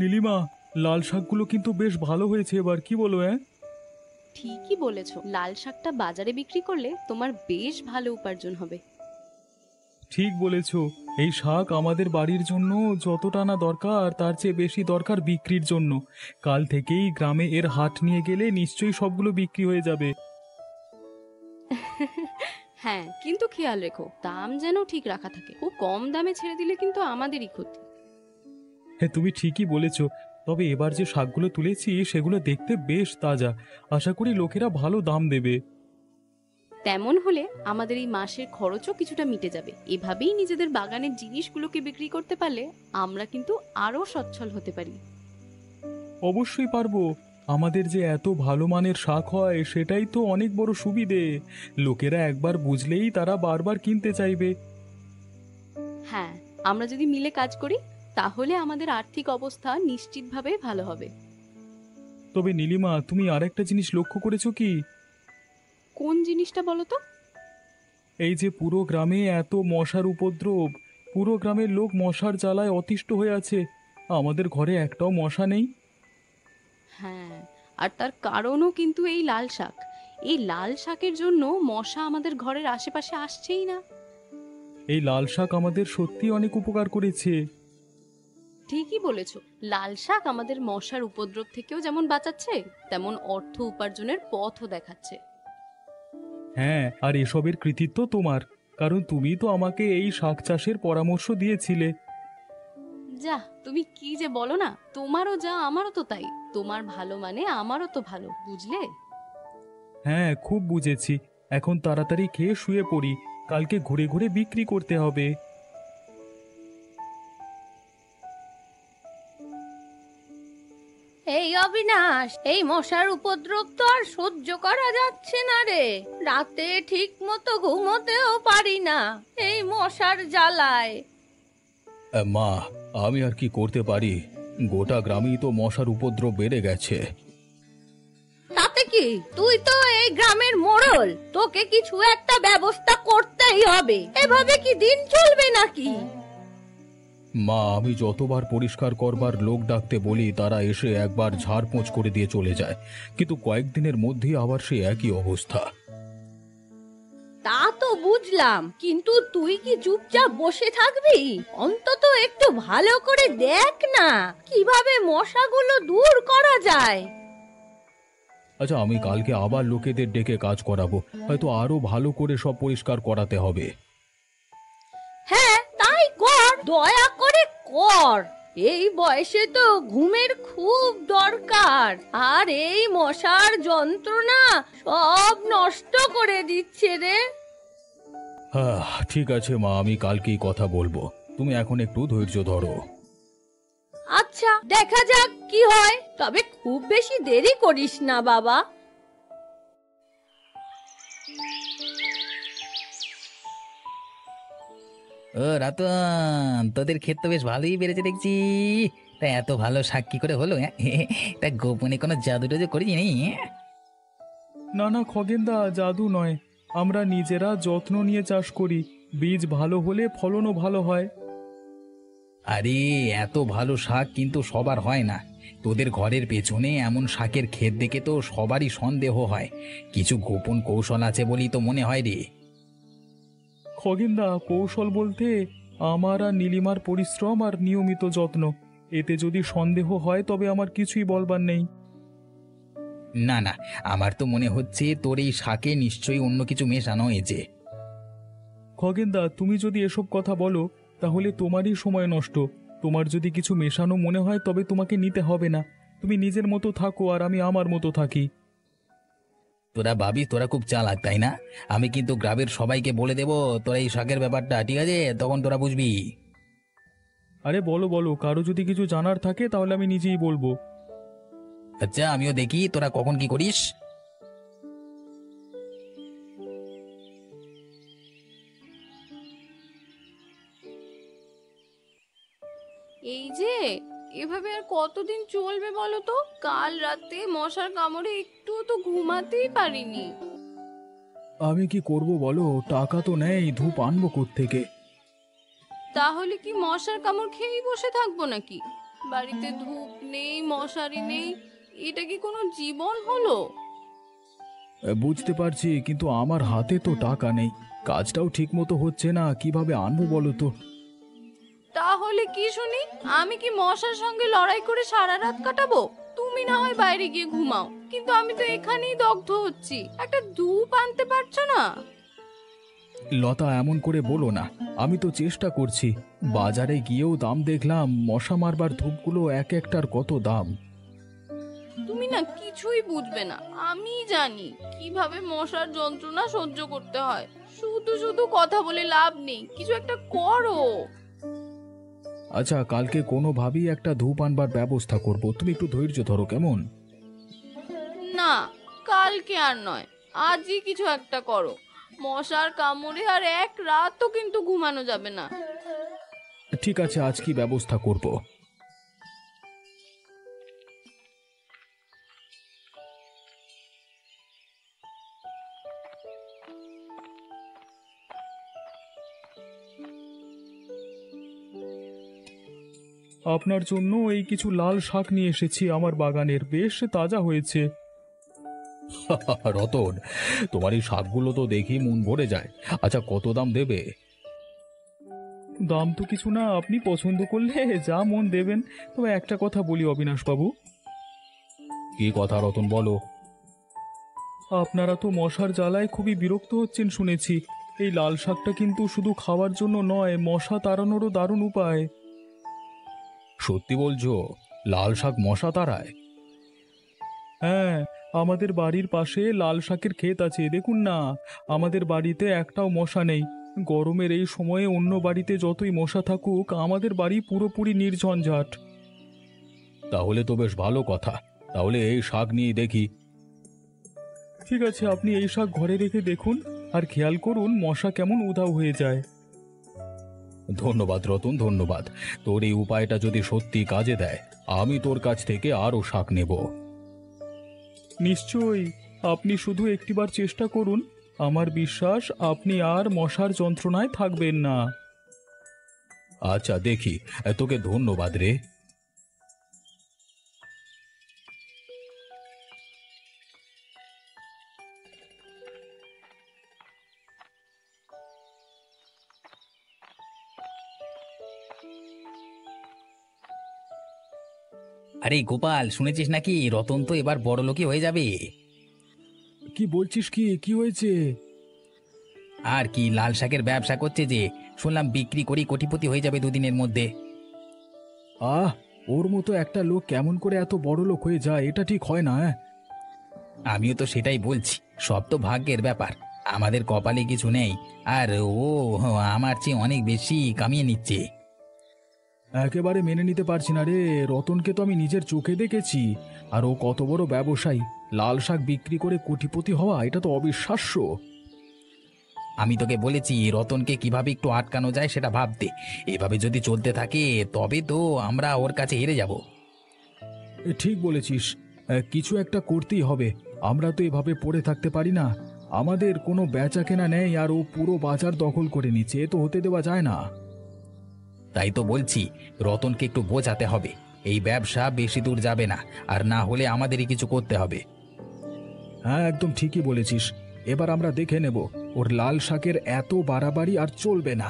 নীলিমা, লাল শাকগুলো কিন্তু বেশ ভালো হয়েছে এবার, কি বলো? ঠিকই বলেছো, লাল শাকটা বাজারে বিক্রি করলে তোমার বেশ ভালো উপার্জন হবে। ঠিক বলেছ। এই শাক আমাদের বাড়ির জন্য যতটা না দরকার তার চেয়ে বেশি দরকার বিক্রির জন্য। কাল থেকেই গ্রামে এর হাট নিয়ে গেলে নিশ্চয়ই সবগুলো বিক্রি হয়ে যাবে। হ্যাঁ, কিন্তু খেয়াল রেখো দাম যেন ঠিক রাখা থাকে। ও কম দামে ছেড়ে দিলে কিন্তু আমাদেরই ক্ষতি। হ্যাঁ, তুমি ঠিকই বলেছ। তবে এবার যে শাকগুলো তুলেছি সেগুলো দেখতে বেশ তাজা। আশা করি লোকেরা ভালো দাম দেবে। তেমন হলে আমাদের এই মাসের খরচও কিছুটা মিটে যাবে। এভাবেই নিজেদের বাগানের জিনিসগুলোকে বিক্রি করতে পারলে আমরা কিন্তু আরো সচ্ছল হতে পারি। অবশ্যই পারবো। আমাদের যে এত ভালো মানের শাক হয় সেটাই তো অনেক বড় সুবিধে। লোকেরা একবার বুঝলেই তারা বারবার কিনতে চাইবে। হ্যাঁ, আমরা যদি মিলে কাজ করি তাহলে আমাদের আর্থিক অবস্থা নিশ্চিতভাবে ভালো হবে। তবে নীলিমা, তুমি আরেকটা জিনিস লক্ষ্য করেছো কি? কোন জিনিসটা বলো তো? এই যে পুরো গ্রামে এত মশার উপদ্রব, পুরো গ্রামের লোক মশার জ্বালায় অতিষ্ঠ হয়ে আছে। আমাদের ঘরে একটাও মশা নেই। হ্যাঁ, আর তার কারণও কিন্তু এই লাল শাক। এই লাল শাকের জন্য মশা আমাদের ঘরের আশেপাশে আসছেই না। এই লাল শাক আমাদের সত্যি অনেক উপকার করেছে। ঠিকই বলেছো, লাল শাক আমাদের মশার উপদ্রব থেকেও যেমন বাঁচাচ্ছে, তেমন অর্থ উপার্জনের পথও দেখাচ্ছে। হ্যাঁ, আর এসবের কৃতিত্ব তোমার, কারণ তুমি তো আমাকে এই শাক চাষের পরামর্শ দিয়েছিলে। যা, তুমি কি যে বলো না, তোমারও যা আমারও তো তাই। তোমার ভালো মানে আমারও তো ভালো, বুঝলে? হ্যাঁ, খুব বুঝেছি। এখন তাড়াতাড়ি খেয়ে শুয়ে পড়ি, কালকে ঘুরে ঘুরে বিক্রি করতে হবে। এই অবিনাশ, এই মশার উপদ্রব তো আর সহ্য করা যাচ্ছে না রে। রাতে ঠিক মতো ঘুমোতেও পারি না এই মশার জ্বালায়। মা, আমি আর কি করতে পারি? গোটা গ্রামেই তো মশার উপদ্রব বেড়ে গেছে। তাতে কি, তুই তো এই গ্রামের মোড়ল, তোকে কিছু একটা ব্যবস্থা করতেই হবে। এভাবে কি দিন চলবে নাকি? মা, আমি যতবার পরিষ্কার করবার লোক ডাকতে বলি তারা এসে একবার ঝাড়পোঁছ করে দিয়ে চলে যায়, কিন্তু কয়েকদিনের মধ্যেই আবার সে একই অবস্থা। তা তো বুঝলাম, কিন্তু তুই কি চুপচাপ বসে থাকবি? অন্তত একটু ভালো করে দেখ না কিভাবে মশাগুলো দূর করা যায়। আচ্ছা, আমি কালকে আবার লোকেদের ডেকে কাজ করাবো, হয়তো আরো ভালো করে সব পরিষ্কার করাতে হবে। হ্যাঁ, তাই কর, দয়া করে কর। এই বয়সে তো ঘুমের খুব দরকার, আর এই মশার যন্ত্রণা সব নষ্ট করে দিচ্ছে রে। হ্যাঁ, ঠিক আছে মা, আমি কালকেই কথা বলবো। তুমি এখন একটু ধৈর্য ধরো। আচ্ছা, দেখা যাক কি হয়, তবে খুব বেশি দেরি করিস না বাবা। ও রতন, তোদের ক্ষেত তো বেশ ভালোই বেড়েছে দেখছি। তা এত ভালো শাক কি করে হলো? তা গোপনে কোনো জাদু টাদু করেছি নি? না না খগেনদা, জাদু নয়। আমরা নিজেরা যত্ন নিয়ে চাষ করি। বীজ ভালো হলে ফলনও ভালো হয়। আরে, এত ভালো শাক কিন্তু সবার হয় না। তোদের ঘরের পেছনে এমন শাকের ক্ষেত দেখে তো সবারই সন্দেহ হয়। কিছু গোপন কৌশল আছে বলেই তো মনে হয় রে। খগেনদা, কৌশল বলতে আমার আর নীলিমার পরিশ্রম আর নিয়মিত যত্ন। এতে যদি সন্দেহ হয় তবে আমার কিছুই বলবার নেই। না না, আমার তো মনে হচ্ছে তোর এই শাকে নিশ্চয়ই অন্য কিছু মেশানো হয়েছে। খগেনদা, তুমি যদি এসব কথা বলো তাহলে তোমারই সময় নষ্ট। তোমার যদি কিছু মেশানো মনে হয় তবে তোমাকে নিতে হবে না। তুমি নিজের মতো থাকো আর আমি আমার মতো থাকি। তোরা ভাবি তোরা খুব চালাক, তাই না? আমি কিন্তু গ্রামের সবাইকে বলে দেবো তোরা এই শাকের ব্যাপারটা, ঠিক আছে? তখন তোরা বুঝবি। আরে বলো বলো, কারো যদি কিছু জানার থাকে তাহলে আমি নিজেই বলবো। আচ্ছা, আমিও দেখি তোরা কখন কি করিস। এই যে, এভাবে আর কতদিন চলবে বলো তো? কাল রাতে মশার কামড়ে একটু তো ঘুমাতেই পারিনি। আমি কি করব বলো, টাকা তো নেই, ধূপ আনবো কোত্থেকে? তাহলে কি মশার কামড় খেয়েই বসে থাকবো নাকি? বাড়িতে ধূপ নেই, মশারি নেই, এটা কি কোনো জীবন হলো? বুঝতে পারছি, কিন্তু আমার হাতে তো টাকা নেই, কাজটাও ঠিক মতো হচ্ছে না, কিভাবে আনবো বলো তো? তাহলে কি শুনি, আমি কি মশার সঙ্গে লড়াই করে সারা রাত কাটাবো? তুমি না হয় বাইরে গিয়ে ঘুমাও, কিন্তু আমি তো এখানেই দগ্ধ হচ্ছি। একটা ধূপ আনতে পারছো না? লতা, এমন করে বলো না, আমি তো চেষ্টা করছি। বাজারে গিয়েও দাম দেখলাম, মশা মারবার ধূপগুলো এক একটার কত দাম। তুমি না কিছুই বুঝবে না, আমি জানি কিভাবে মশার যন্ত্রণা সহ্য করতে হয়। শুধু শুধু কথা বলে লাভ নেই, কিছু একটা করো। আচ্ছা, কালকে কোনোভাবেই একটা ধূপ আনবার ব্যবস্থা করব, তুমি একটু ধৈর্য ধরো, কেমন? না, কালকে আর নয়, আজই কিছু একটা করো। মশার কামড়ে আর এক রাতও কিন্তু ঘুমানো যাবে না। ঠিক আছে, আজ কি ব্যবস্থা করব? আপনার জন্য এই কিছু লাল শাক নিয়ে এসেছি, আমার বাগানের, বেশ তাজা হয়েছে। রতন, তোমার এই শাকগুলো তো দেখি মন ভরে যায়। আচ্ছা, কত দাম দেবে? দাম তো কিছু না, আপনি পছন্দ করলে যা মন দেবেন। তবে একটা কথা বলি অবিনাশবাবু। কি কথা রতন, বলো। আপনারা তো মশার জ্বালায় খুবই বিরক্ত হচ্ছেন শুনেছি। এই লাল শাকটা কিন্তু শুধু খাওয়ার জন্য নয়, মশা তাড়ানোরও দারুণ উপায়। সত্যি বলছো? লাল শাক মশা তাড়ায়? হ্যাঁ, আমাদের বাড়ির পাশে লাল শাকের ক্ষেত আছে, দেখুন না। আমাদের বাড়িতে একটাও মশা নেই। গরমের এই সময়ে অন্য বাড়িতে যতই মশা থাকুক, আমাদের বাড়ি পুরোপুরি নির্ঝঞ্ঝাট। তাহলে তো বেশ ভালো কথা। তাহলে এই শাক নিয়ে দেখি। ঠিক আছে, আপনি এই শাক ঘরে রেখে দেখুন, আর খেয়াল করুন মশা কেমন উধাও হয়ে যায়। ধন্যবাদ রতন, ধন্যবাদ। তোর এই উপায়টা যদি সত্যি কাজে দেয়, আমি তোর কাছ থেকে আরও শাক নেব। নিশ্চয়ই, আপনি শুধু একটিবার চেষ্টা করুন। আমার বিশ্বাস আপনি আর মশার যন্ত্রণায় থাকবেন না। আচ্ছা, দেখি। তোকে ধন্যবাদ রে। আরে গোপাল, শুনেছিস নাকি রতন তো এবার বড়লোকই হয়ে যাবে? কি বলছিস? কি কি হয়েছে? আর কি, লাল শাকের ব্যবসা করছে যে, শুনলাম বিক্রি করি কোটিপতি হয়ে যাবে দুদিনের মধ্যে। আহ, ওর মতো একটা লোক কেমন করে এত বড় লোক হয়ে যায়? এটা ঠিক হয় না। আমিও তো সেটাই বলছি, সব তো ভাগ্যের ব্যাপার। আমাদের কপালে কিছু নেই, আর ও আমার চেয়ে অনেক বেশি কামিয়ে নিচ্ছে। একেবারে মেনে নিতে পারছি না রে। রতনকে তো আমি নিজের চোখে দেখেছি, আর ও কত বড় ব্যবসায়ী। লাল শাক বিক্রি করে কোটিপতি হওয়া, এটা তো অবিশ্বাস্য। আমি তোকে বলেছি রতনকে কিভাবে একটু আটকানো যায় সেটা ভাবতে। এভাবে যদি চলতে থাকে তবে তো আমরা ওর কাছে হেরে যাব। ঠিক বলেছিস, কিছু একটা করতেই হবে। আমরা তো এভাবে পড়ে থাকতে পারি না। আমাদের কোনো বেচা কেনা নেই, আর ও পুরো বাজার দখল করে নিচ্ছে, এ তো হতে দেওয়া যায় না। তাই তো বলছি, রতনকে একটু বোঝাতে হবে এই ব্যবসা বেশি দূর যাবে না, আর না হলে আমাদেরই কিছু করতে হবে। হ্যাঁ, একদম ঠিকই বলেছিস। এবার আমরা দেখে নেব, ওর লাল শাকের এত বাড়াবাড়ি আর চলবে না।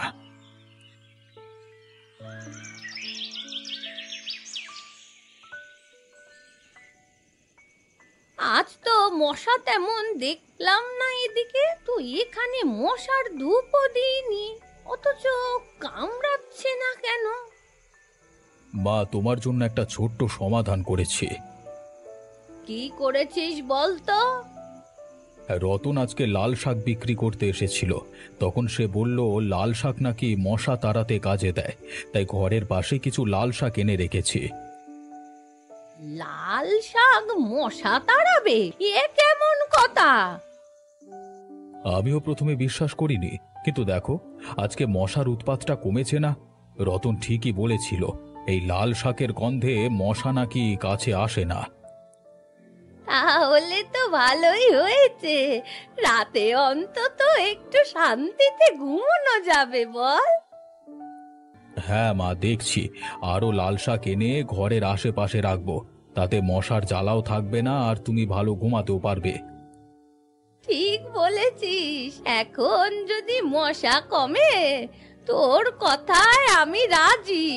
আজ তো মশা তেমন দেখলাম না এদিকে, তো এখানে মশার ধূপও দিইনি, অথচ কামড়াচ্ছে না কেন? মা, তোমার জন্য একটা ছোট্ট সমাধান করেছি। কি করেছিস বলতো? রতন আজকে লাল শাক বিক্রি করতে এসেছিল, তখন সে বলল লাল শাক নাকি মশা তাড়াতে কাজে দেয়, তাই ঘরের পাশে কিছু লাল শাক এনে রেখেছি। লাল শাক মশা তাড়াবে? এ কেমন কথা? আমিও প্রথমে বিশ্বাস করিনি, কিন্তু দেখো, আজকে মশার উৎপাতটা কমেছে না। রতন ঠিকই বলেছিল, এই লাল শাকের গন্ধে মশা নাকি কাছে আসে না। তাহলে তো ভালোই হয়েছে, রাতে অন্তত একটু শান্তিতে ঘুমানো যাবে বল। হ্যাঁ মা, দেখছি। আরো লাল শাক এনে ঘরের আশেপাশে রাখবো, তাতে মশার জ্বালাও থাকবে না আর তুমি ভালো ঘুমাতেও পারবে। ঠিক বলেছিস, এখন যদি মশা কমে তোর কথায় আমি রাজি।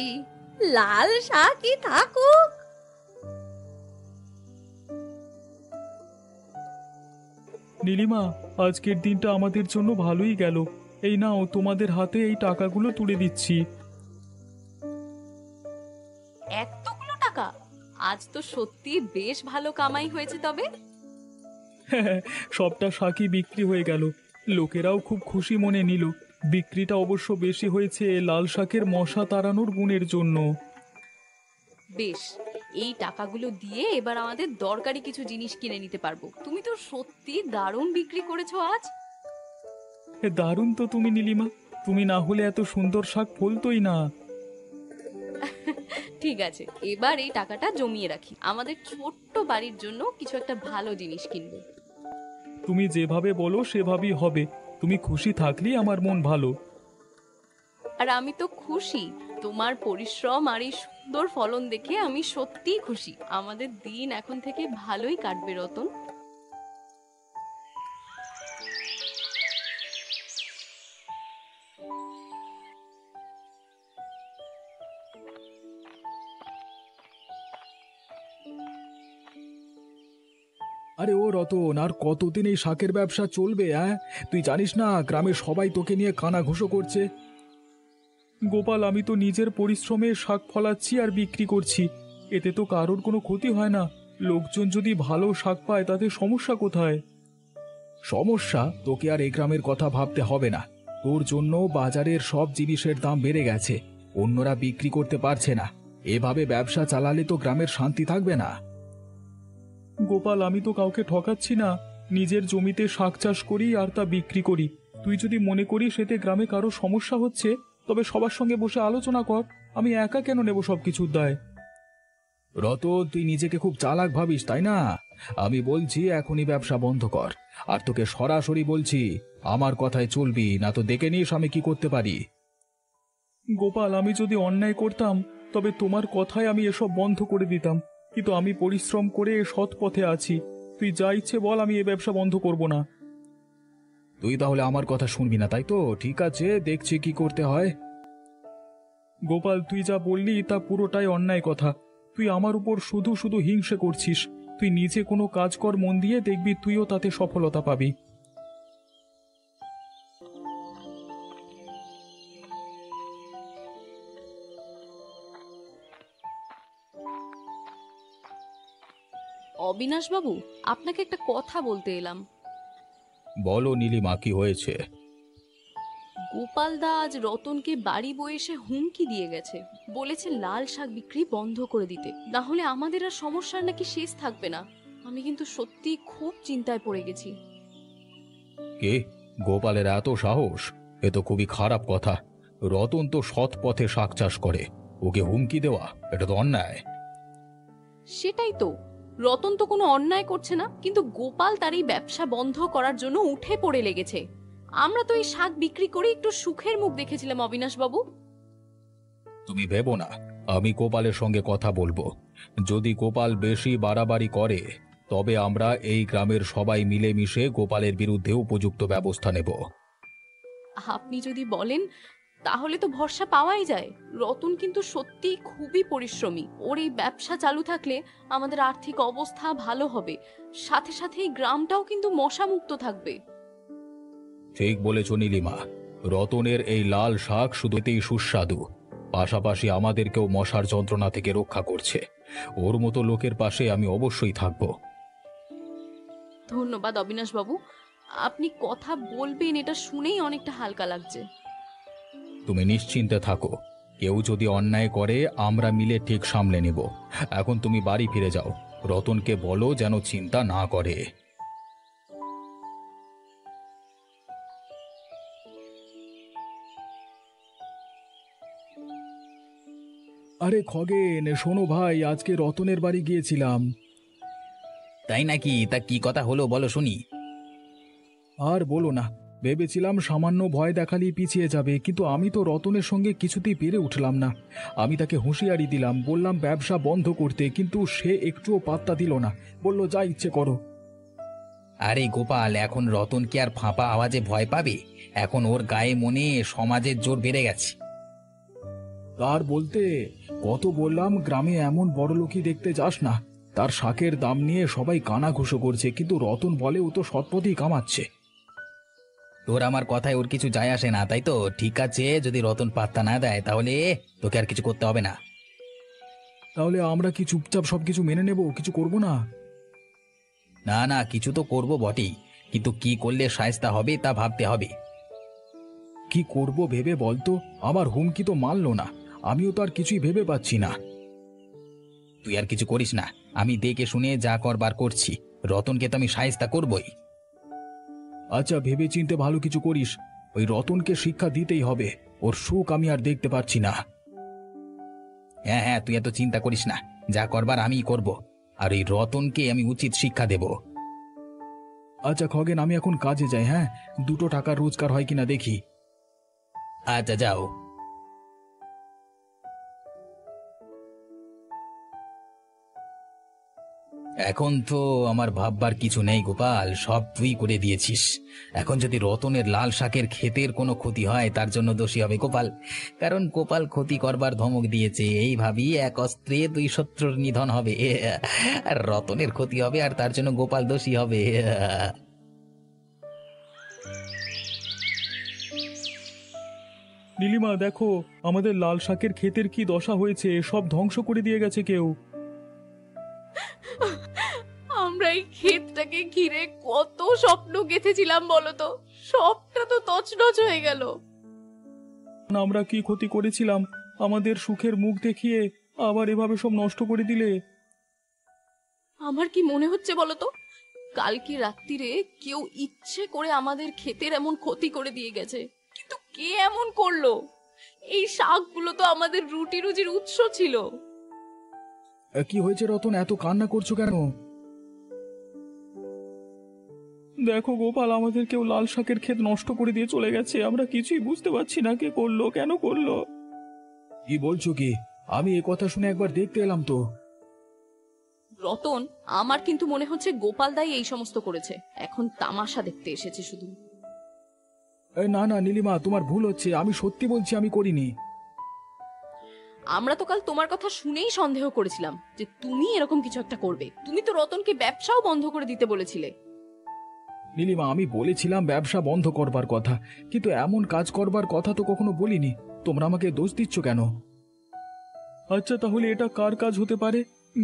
লাল শাকই থাকুক। নীলিমা, আজকের দিনটা আমাদের জন্য ভালোই গেল। এই নাও, তোমাদের হাতে এই টাকাগুলো তুলে দিচ্ছি। এতগুলো টাকা! আজ তো সত্যি বেশ ভালো কামাই হয়েছে তবে। সবটা শাকই বিক্রি হয়ে গেল, লোকেরাও খুব খুশি মনে নিল। বিক্রিটা অবশ্য বেশি হয়েছে লাল শাকের মশা তাড়ানোর গুণের জন্য। বেশ, এই টাকাগুলো দিয়ে এবার আমাদের দরকারি কিছু জিনিস কিনে নিতে পারবো। তুমি তো সত্যি দারুণ বিক্রি করেছো আজ। দারুণ তো তুমি নীলিমা, তুমি না হলে এত সুন্দর শাক ফলতোই না। ঠিক আছে, এবার এই টাকাটা জমিয়ে রাখি, আমাদের ছোট্ট বাড়ির জন্য কিছু একটা ভালো জিনিস কিনবো। তুমি যেভাবে বলো সেভাবেই হবে। তুমি খুশি থাকলেই আমার মন ভালো। আর আমি তো খুশি, তোমার পরিশ্রম আর এই সুন্দর ফলন দেখে আমি সত্যিই খুশি। আমাদের দিন এখন থেকে ভালোই কাটবে রতন। আরে ও রতন, আর কতদিন এই শাকের ব্যবসা চলবে? তুই জানিস না গ্রামের সবাই তোকে নিয়ে কানাঘুষো করছে। গোপাল, আমি তো নিজের পরিশ্রমে শাক ফলাচ্ছি আর বিক্রি করছি, এতে তো কারোর কোনো ক্ষতি হয় না। লোকজন যদি ভালো শাক পায় তাতে সমস্যা কোথায়? সমস্যা? তোকে আর এই গ্রামের কথা ভাবতে হবে না। তোর জন্য বাজারের সব জিনিসের দাম বেড়ে গেছে, অন্যরা বিক্রি করতে পারছে না। এভাবে ব্যবসা চালালে তো গ্রামের শান্তি থাকবে না। গোপাল, আমি তো কাউকে ঠকাচ্ছি না, নিজের জমিতে শাক চাষ করি আর তা বিক্রি করি। তুই যদি মনে করিস এতে গ্রামে কারো সমস্যা হচ্ছে, তবে সবার সঙ্গে বসে আলোচনা কর। আমি একা কেন নেব সবকিছুর দায়? রতন, তুই নিজেকে খুব চালাক ভাবিস তাই না? আমি বলছি এখনই ব্যবসা বন্ধ কর। আর তোকে সরাসরি বলছি, আমার কথায় চলবি, না তো দেখে নিস আমি কি করতে পারি। গোপাল, আমি যদি অন্যায় করতাম তবে তোমার কথায় আমি এসব বন্ধ করে দিতাম, কিন্তু আমি পরিশ্রম করে সৎ পথে আছি। তুই যা ইচ্ছে বল, আমি এ ব্যবসা বন্ধ করব না। তুই তাহলে আমার কথা শুনবি না, তাই তো? ঠিক আছে, দেখছি কি করতে হয়। গোপাল, তুই যা বললি তা পুরোটাই অন্যায় কথা। তুই আমার উপর শুধু শুধু হিংসে করছিস। তুই নিজে কোনো কাজ কর মন দিয়ে, দেখবি তুইও তাতে সফলতা পাবি। অবিনাশ বাবু, আপনাকে একটা কথা বলতে এলাম। বলো নীলিমা, কি হয়েছে? গোপাল দা আজ রতনকে বাড়ি বয়ে এসে হুমকি দিয়ে গেছে, বলেছে লাল শাক বিক্রি বন্ধ করে দিতে, না হলে আমাদের আর সমস্যার নাকি শেষ থাকবে না। আমি কিন্তু সত্যি খুব চিন্তায় পড়ে গেছি। কে? গোপালের এত সাহস? এ তো খুবই খারাপ কথা। রতন তো সৎ পথে শাক চাষ করে, ওকে হুমকি দেওয়া এটা তো অন্যায়। সেটাই তো, রতন তো কোনো অন্যায় করছে না, কিন্তু গোপাল তার এই ব্যবসা বন্ধ করার জন্য উঠে পড়ে লেগেছে। আমরা তো এই শাক বিক্রি করে একটু সুখের মুখ দেখেছিলাম অবিনাশ বাবু। তুমি ভেবো না, আমি গোপালের সঙ্গে কথা বলবো। যদি গোপাল বেশি বাড়াবাড়ি করে তবে আমরা এই গ্রামের সবাই মিলেমিশে গোপালের বিরুদ্ধে উপযুক্ত ব্যবস্থা নেব। আপনি যদি বলেন তাহলে তো ভরসা পাওয়াই যায়। রতন কিন্তু সত্যি খুবই পরিশ্রমী, ওর এই ব্যবসা চালু থাকলে আমাদের আর্থিক অবস্থা ভালো হবে, সাথে সাথে এই গ্রামটাও কিন্তু মশামুক্ত থাকবে। ঠিক বলেছ নীলিমা, রতনের এই লাল শাক শুধু এতেই সুস্বাদু, পাশাপাশি আমাদেরকেও মশার যন্ত্রণা থেকে রক্ষা করছে। ওর মতো লোকের পাশে আমি অবশ্যই থাকব। ধন্যবাদ অবিনাশ বাবু, আপনি কথা বলবেন এটা শুনেই অনেকটা হালকা লাগছে। তুমি নিশ্চিন্তে থাকো, কেউ যদি অন্যায় করে আমরা মিলে ঠিক সামলে নেব। এখন তুমি বাড়ি ফিরে যাও, রতনকে বলো যেন চিন্তা না করে। আরে খগেন, শোনো ভাই, আজকে রতনের বাড়ি গিয়েছিলাম। তাই নাকি? তা কি কথা হলো বলো শুনি। আর বলো না, ভেবেছিলাম সামান্য ভয় দেখালেই পিছিয়ে যাবে, কিন্তু আমি তো রতনের সঙ্গে কিছুতেই পেরে উঠলাম না। আমি তাকে হুঁশিয়ারি দিলাম, বললাম ব্যবসা বন্ধ করতে, কিন্তু সে একটুও পাত্তা দিল না, বলল যা ইচ্ছে করো। আরে গোপাল, এখন রতন কি আর ফাঁপা আওয়াজে ভয় পাবে? এখন ওর গায়ে মনে সমাজের জোর বেড়ে গেছে। তার বলতে, কত বললাম গ্রামে এমন বড়লোকই দেখতে যাস না। তার শাকের দাম নিয়ে সবাই কানাঘুষো করছে, কিন্তু রতন বলে ও তো সৎপথেই কামাচ্ছে। তোর আমার কথায় ওর কিছু যায় আসে না, তাই তো? ঠিক আছে, যদি রতন পাত্তা না দেয় তাহলে তোকে আর কিছু করতে হবে না। তাহলে আমরা কি চুপচাপ সবকিছু মেনে নেব, কিছু করব না? না না, কিছু তো করবো বটেই, কিন্তু কি করলে শায়েস্তা হবে তা ভাবতে হবে। কি করব ভেবে বলতো? আমার হুমকি তো মানলো না, আমিও তো আর কিছুই ভেবে পাচ্ছি না। তুই আর কিছু করিস না, আমি দেখে শুনে যা করবার করছি। রতনকে তো আমি শায়েস্তা করবই। আচ্ছা, ভেবে চিনতে ভালো কিছু করিস। ওই রতনকে শিক্ষা দিতেই হবে, ওর সুখ আমি আর দেখতে পাচ্ছি না। হ্যাঁ হ্যাঁ, তুই এত চিন্তা করিস না, যা করবার আমিই করব। আর এই রতনকে আমি উচিত শিক্ষা দেব। আচ্ছা খগেন, আমি এখন কাজে যাই। হ্যাঁ, 2 টাকা রোজগার হয় কিনা দেখি। আচ্ছা, যাও। এখন তো আমার ভাববার কিছু নেই গোপাল, সব তুই করে দিয়েছিস। এখন যদি রতনের লাল শাকের ক্ষেতের কোনো ক্ষতি হয়, তার জন্য দোষী হবে গোপাল। কারণ গোপাল ক্ষতি করবার ধমক দিয়েছে, এই ভাবি এক অস্ত্রে 2 শত্রুর নিধন হবে। আর রতনের ক্ষতি হবে, আর তার জন্য গোপাল দোষী হবে। নীলিমা, দেখো আমাদের লাল শাকের ক্ষেতের কি দশা হয়েছে, সব ধ্বংস করে দিয়ে গেছে কেউ। আমরা এই ক্ষেতটাকে ঘিরে কত স্বপ্ন গেঁথেছিলাম বলতো, সবটা তো তছনছ হয়ে গেল। আমরা কি ক্ষতি করেছিলাম? আমাদের সুখের মুখ দেখিয়ে আবার এভাবে সব নষ্ট করে দিলে। আমার কি মনে হচ্ছে বলতো, কালকে রাত্রিরে কেউ ইচ্ছে করে আমাদের ক্ষেতের এমন ক্ষতি করে দিয়ে গেছে। কিন্তু কে এমন করলো? এই শাকগুলো তো আমাদের রুটি রুজির উৎস ছিল। কি হয়েছে রতন, এত কান্না করছো কেন? দেখো গোপাল, আমাদের কেউ লাল শাকের ক্ষেত নষ্ট করে দিয়ে চলে গেছে, আমরা কিছুই বুঝতে পারছি না কে করলো, কেন করলো। কি বলছো কি? আমি এ কথা শুনে একবার দেখতে এলাম তো। রতন, আমার কিন্তু মনে হচ্ছে গোপাল দাই এই সমস্ত করেছে। এখন তামাশা দেখতে এসেছে শুধু। না না নীলিমা, তোমার ভুল হচ্ছে, আমি সত্যি বলছি আমি করিনি। আমরা তো কাল তোমার কথা শুনেই সন্দেহ করেছিলাম যে তুমি এরকম কিছু একটা করবে। তুমি তো রতনকে ব্যবসাও বন্ধ করে দিতে বলেছিলে। নীলিমা, আমি বলেছিলাম ব্যবসা বন্ধ করবার কথা, কিন্তু এমন কাজ করবার কথা তো কখনো বলিনি। তোমরা আমাকে দোষ দিচ্ছ কেন? আচ্ছা, তাহলে এটা কার কাজ হতে পারে?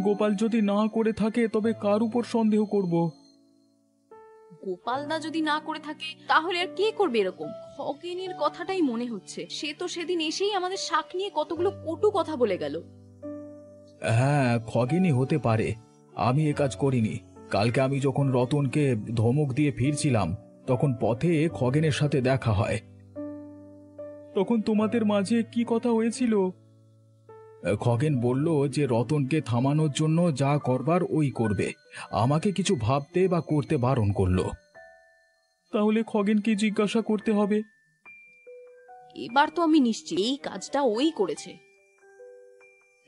গোপাল যদি না করে থাকে তবে কার উপর সন্দেহ করব? গোপালদা যদি না করে থাকে তাহলে আর কে করবে এরকম? খগেনের কথাটাই মনে হচ্ছে। সে তো সেদিন এসেই আমাদের শাক নিয়ে কতগুলো কটু কথা বলে গেল। হ্যাঁ, খগেনই হতে পারে, আমি এ কাজ করিনি। কালকে আমি যখন রতনকে ধমক দিয়ে ফিরছিলাম, তখন পথে খগেনের সাথে দেখা হয়। তখন তোমাদের মাঝে কি কথা হয়েছিল? খগেন বলল যে রতনকে থামানোর জন্য যা করবার ওই করবে, আমাকে কিছু ভাবতে বা করতে বারণ করলো। তাহলে খগেনকে জিজ্ঞাসা করতে হবে। এবার তো আমি নিশ্চিত এই কাজটা ওই করেছে।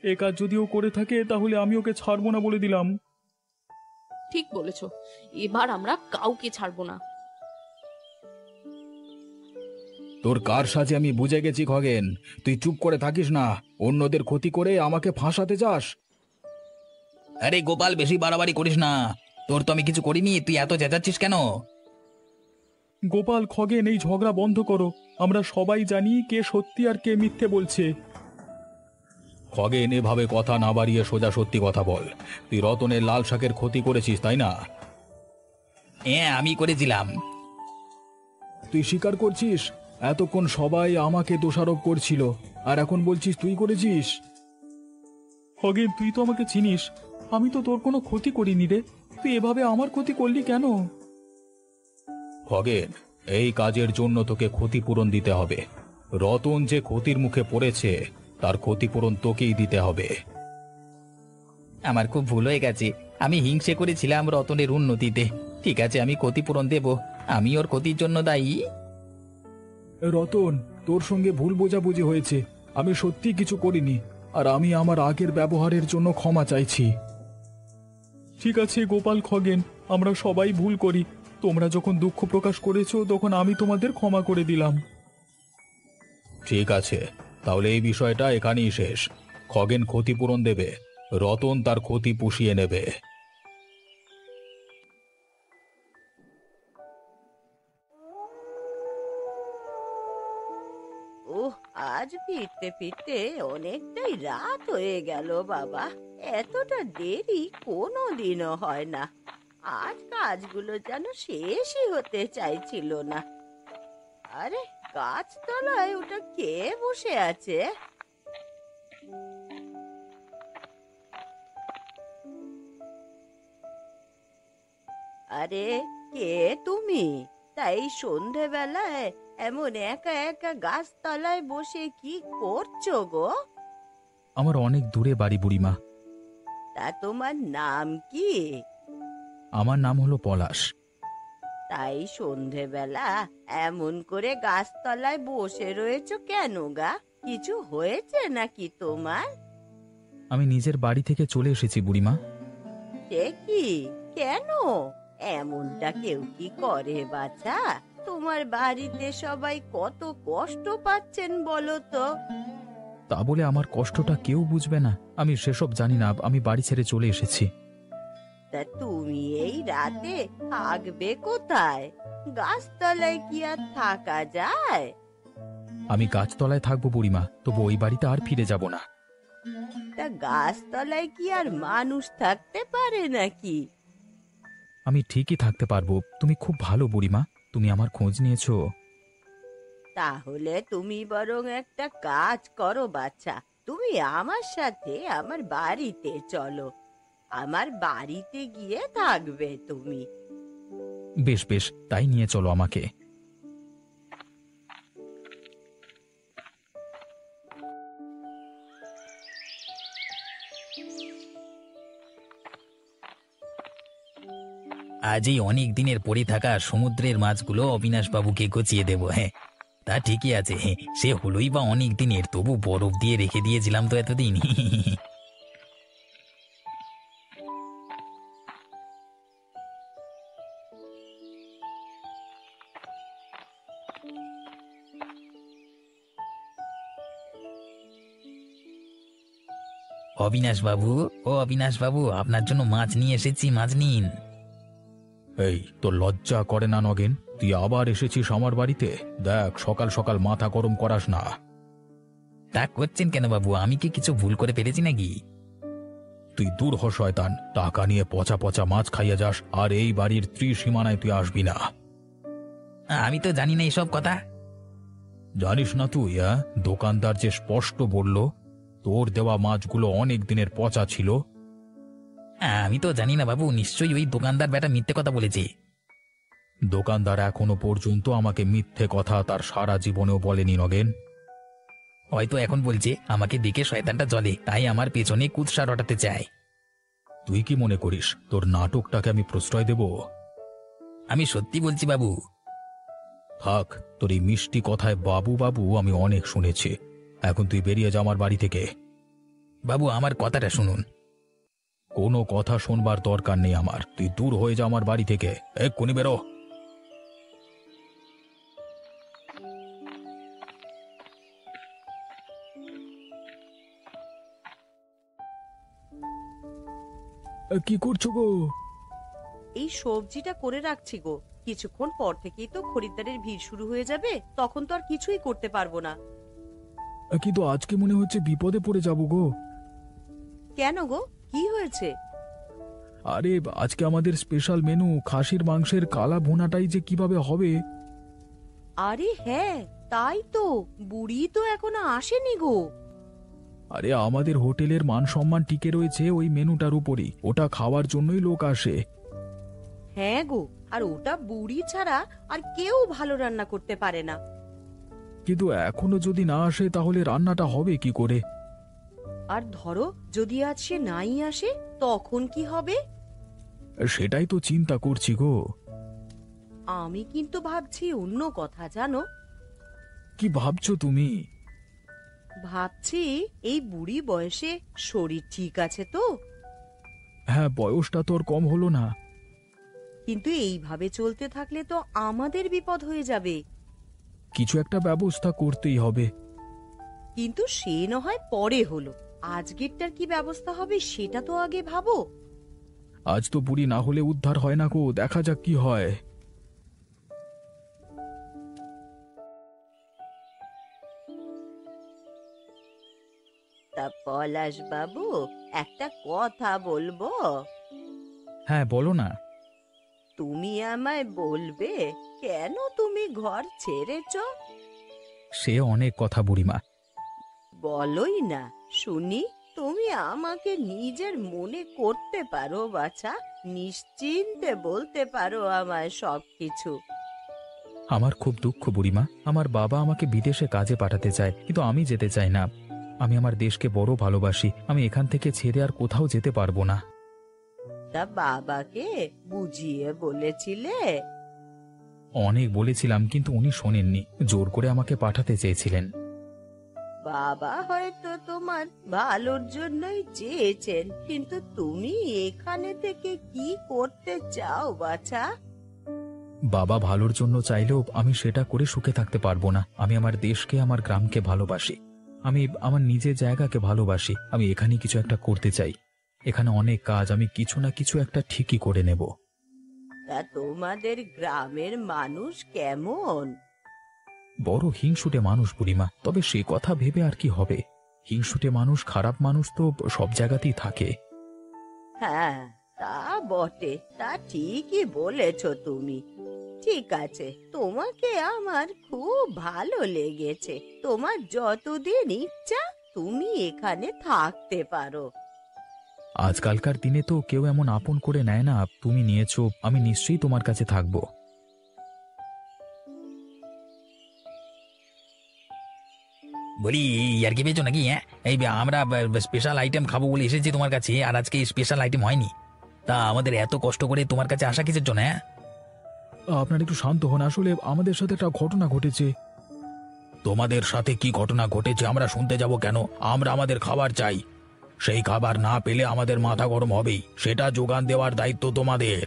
এ কাজ যদি ও করে থাকে তাহলে আমি ওকে ছাড়বো না বলে দিলাম। ঠিক বলেছ, এবার আমরা কাউকে ছাড়বো না। তোর কার সাজে আমি বুঝে গেছি খগেন, তুই চুপ করে থাকিস না, অন্যদের ক্ষতি করে আমাকে ফাঁসাতে চাস। আরে গোপাল, বেশি বাড়াবাড়ি করিস না, তোর তো আমি কিছু করিনি, তুই এত চেঁচাচ্ছিস কেন? গোপাল, খগেন, এই ঝগড়া বন্ধ করো। আমরা সবাই জানি কে সত্যি আর কে মিথ্যে বলছে। খগেন, এভাবে কথা না বাড়িয়ে সোজা সত্যি কথা বল। তুই রতনের লাল শাকের ক্ষতি করেছিস, তাই না? হ্যাঁ, আমি করেছিলাম। তুই স্বীকার করছিস? এতক্ষণ সবাই আমাকে দোষারোপ করছিল, আর এখন বলছিস তুই করেছিস? খগেন, তুই তো আমাকে চিনিস, আমি তো তোর কোনো ক্ষতি করিনি রে, তুই এভাবে আমার ক্ষতি করলি কেন? খগেন, এই কাজের জন্য তোকে ক্ষতিপূরণ দিতে হবে। রতন যে ক্ষতির মুখে পড়েছে তার ক্ষতিপূরণ তোকেই দিতে হবে। আমার খুব ভুল হয়ে গেছে, আমি হিংসে করেছিলাম রতনের উন্নতিতে। ঠিক আছে, আমি ক্ষতিপূরণ দেব, আমি ওর ক্ষতির জন্য দায়ী। রতন, তোর সঙ্গে ভুল বোঝাবুঝি হয়েছে। আমি সত্যি কিছু করিনি, আর আমি আমার আগের ব্যবহারের জন্য ক্ষমা চাইছি। ঠিক আছে গোপাল, খগেন, আমরা সবাই ভুল করি। তোমরা যখন দুঃখ প্রকাশ করেছো তখন আমি তোমাদের ক্ষমা করে দিলাম। ঠিক আছে, তাহলে এই বিষয়টা এখানেই শেষ। খগেন ক্ষতিপূরণ দেবে, রতন তার ক্ষতি পুষিয়ে নেবে। ওহ, আজ ফিরতে ফিরতে অনেকটাই রাত হয়ে গেল বাবা। এতটা দেরি কোনোদিনও হয় না। আজ কাজগুলো যেন শেষই হতে চাইছিল না। আরে, গাছতলায় ওটা কে বসে আছে? আরে, কে তুমি? তাই সন্ধেবেলায় এমন একা একা গাছতলায় বসে কি করছো গো? আমার অনেক দূরে বাড়ি বুড়িমা। তা তোমার নাম কি? আমার নাম হলো পলাশ। তাই সন্ধেবেলা এমন করে গাছতলায় বসে রয়েছো কেন গা? কিছু হয়েছে নাকি তোমার? আমি নিজের বাড়ি থেকে চলে এসেছি বুড়িমা। সে কি? কেন? এমনটা কেউ কি করে বাছা? তোমার বাড়িতে সবাই কত কষ্ট পাচ্ছেন বলো তো। তা বলে আমার কষ্টটা কেউ বুঝবে না? আমি সেসব জানি না, আমি বাড়ি ছেড়ে চলে এসেছি। তা তুমি এই রাতে থাকবে কোথায়? গাছতলায় কি আর থাকা যায়? আমি গাছতলায় থাকবো বুড়িমা, তবু ওই বাড়িতে আর ফিরে যাব না। তা গাছতলায় কি আর মানুষ থাকতে পারে নাকি? আমি ঠিকই থাকতে পারবো। তুমি খুব ভালো বুড়িমা, তুমি আমার খোঁজ নিয়েছো। তাহলে তুমি বরং একটা কাজ করো বাচ্চা, তুমি আমার সাথে আমার বাড়িতে চলো। আমার বাড়িতে গিয়ে থাকবে তুমি। বেশ বেশ, তাই নিয়ে চলো আমাকে। আজই অনেক দিনের পড়ে থাকা সমুদ্রের মাছগুলো অবিনাশ বাবুকে গচিয়ে দেবো। হ্যাঁ, তা ঠিকই আছে। হ্যাঁ, সে হলোই বা অনেক দিনের, তবু বরফ দিয়ে রেখে দিয়েছিলাম তো এতদিন। অবিনাশ বাবু, ও অবিনাশ বাবু, আপনার জন্য মাছ নিয়ে এসেছি, মাছ নিন। এই, তোর লজ্জা করে না নগেন? তুই আবার এসেছিস আমার বাড়িতে? দেখ, সকাল সকাল মাথা গরম করাস না। তা করছেন কেন বাবু? আমি কি কিছু ভুল করে ফেলেছি নাকি? তুই দূর হ শয়তান, টাকা নিয়ে পচা পচা মাছ খাইয়ে যাস, আর এই বাড়ির ত্রিসীমানায় তুই আসবি না। আমি তো জানি না এসব কথা। জানিস না তুই? দোকানদার যে স্পষ্ট বলল তোর দেওয়া মাছগুলো অনেক দিনের পচা ছিল। আমি তো জানি না বাবু, নিশ্চয়ই ওই দোকানদার বেটা মিথ্যে কথা বলেছে। দোকানদার এখনো পর্যন্ত আমাকে মিথ্যে কথা তার সারা জীবনেও বলেনি নগেন। হয়তো এখন বলছে আমাকে দেখে শয়তানটা জ্বলে, তাই আমার পেছনে কুৎসা রটাতে চায়। তুই কি মনে করিস তোর নাটকটাকে আমি প্রশ্রয় দেব? আমি সত্যি বলছি বাবু। থাক, তোর এই মিষ্টি কথায় বাবু বাবু আমি অনেক শুনেছি। এখন তুই বেরিয়ে যা আমার বাড়ি থেকে। বাবু, আমার কথাটা শুনুন। কোনো কথা শোনবার দরকার নেই আমার, তুই দূর হয়ে যা আমার বাড়ি থেকে, এক্ষুনি বেরো। কি করছো গো? এই সবজিটা করে রাখছি গো, কিছুক্ষণ পর থেকেই তো খরিদ্দারের ভিড় শুরু হয়ে যাবে, তখন তো আর কিছুই করতে পারবো না। কিন্তু আজকে মনে হচ্ছে বিপদে পড়ে যাবো গো। কেন গো, কি হয়েছে? আরে, আজকে আমাদের স্পেশাল মেনু খাসির মাংসের কালা ভুনাটাই যে কিভাবে হবে। আরে হ্যাঁ, তাই তো, বুড়ি তো এখনো আসেনি গো। আরে, আমাদের হোটেলের মান সম্মান টিকে রয়েছে ওই মেনুটার উপরই, ওটা খাওয়ার জন্যই লোক আসে। হ্যাঁ গো, আর ওটা বুড়ি ছাড়া আর কেউ ভালো রান্না করতে পারে না। কিন্তু এখনো যদি না আসে তাহলে রান্নাটা হবে কি করে? আর ধরো যদি আজ সে নাই আসে, তখন কি হবে? সেটাই তো চিন্তা করছি গো। আমি কিন্তু ভাবছি অন্য কথা, জানো। কি ভাবছো তুমি? ভাবছি এই বুড়ি বয়সে শরীর ঠিক আছে তো? হ্যাঁ, বয়সটা তো আর কম হলো না। কিন্তু এইভাবে চলতে থাকলে তো আমাদের বিপদ হয়ে যাবে। কিছু একটা ব্যবস্থা করতেই হবে। কিন্তু সে না হয় পরে হলো, আজকেরটার কি ব্যবস্থা হবে সেটা তো আগে ভাবো। আজ তো বুড়ি না হলে উদ্ধার হয় না গো, দেখা যাক কি হয়। তা পলাশ বাবু, একটা কথা বলবো? হ্যাঁ, বলো না। তুমি আমায় বলবে কেন তুমি ঘর ছেড়েছ? সে অনেক কথা বুড়িমা। বলোই না শুনি। তুমি আমাকে নিজের মনে করতে পারো বাছা, নিশ্চিন্তে বলতে পারো আমায় সবকিছু। আমার খুব দুঃখ বুড়িমা, আমার বাবা আমাকে বিদেশে কাজে পাঠাতে চায়, কিন্তু আমি যেতে চাই না। আমি আমার দেশকে বড় ভালোবাসি, আমি এখান থেকে ছেড়ে আর কোথাও যেতে পারবো না। তা বাবাকে বুঝিয়ে বলেছিলে? অনেক বলেছিলাম, কিন্তু উনি শোনেননি, জোর করে আমাকে পাঠাতে চেয়েছিলেন। বাবা হয়তো তোমার ভালোর জন্যই চেয়েছেন, কিন্তু তুমি এখানে থেকে কি করতে চাও বাছা? বাবা ভালোর জন্য চাইলেও আমি সেটা করে সুখে থাকতে পারবো না। আমি আমার দেশকে, আমার গ্রামকে ভালোবাসি। আমি আমার নিজের জায়গাকে ভালোবাসি। আমি এখানে কিছু একটা করতে চাই। এখানে অনেক কাজ, আমি কিছু না কিছু একটা ঠিকই করে নেব। তা তোমাদের গ্রামের মানুষ কেমন? বড় হিংসুটে মানুষ বুড়িমা, তবে সে কথা ভেবে আর কি হবে। হিংসুটে মানুষ, খারাপ মানুষ তো সব জায়গাতেই থাকে। হ্যাঁ, তা বটে, তা ঠিকই বলেছ তুমি। ঠিক আছে, তোমাকে আমার খুব ভালো লেগেছে। তোমার যতদিন ইচ্ছা তুমি এখানে থাকতে পারো। আজকালকার দিনে তো কেউ এমন আপন করে নেয় না। তুমি নিয়েছো, আমি নিশ্চয়ই তোমার কাছে থাকবো। বলি, আর কি পেয়েছো নাকি? হ্যাঁ, এই আমরা স্পেশাল আইটেম খাবো বলে এসেছি তোমার কাছে, আর আজকে স্পেশাল আইটেম হয়নি। তা আমাদের এত কষ্ট করে তোমার কাছে আসা কিসের জন্য? হ্যাঁ, আপনার একটু শান্ত হন, আসলে আমাদের সাথে একটা ঘটনা ঘটেছে। তোমাদের সাথে কি ঘটনা ঘটেছে আমরা শুনতে যাব কেন? আমরা আমাদের খাবার চাই। সেই খাবার না পেলে আমাদের মাথা গরম হবেই, সেটা যোগান দেওয়ার দায়িত্ব তোমাদের।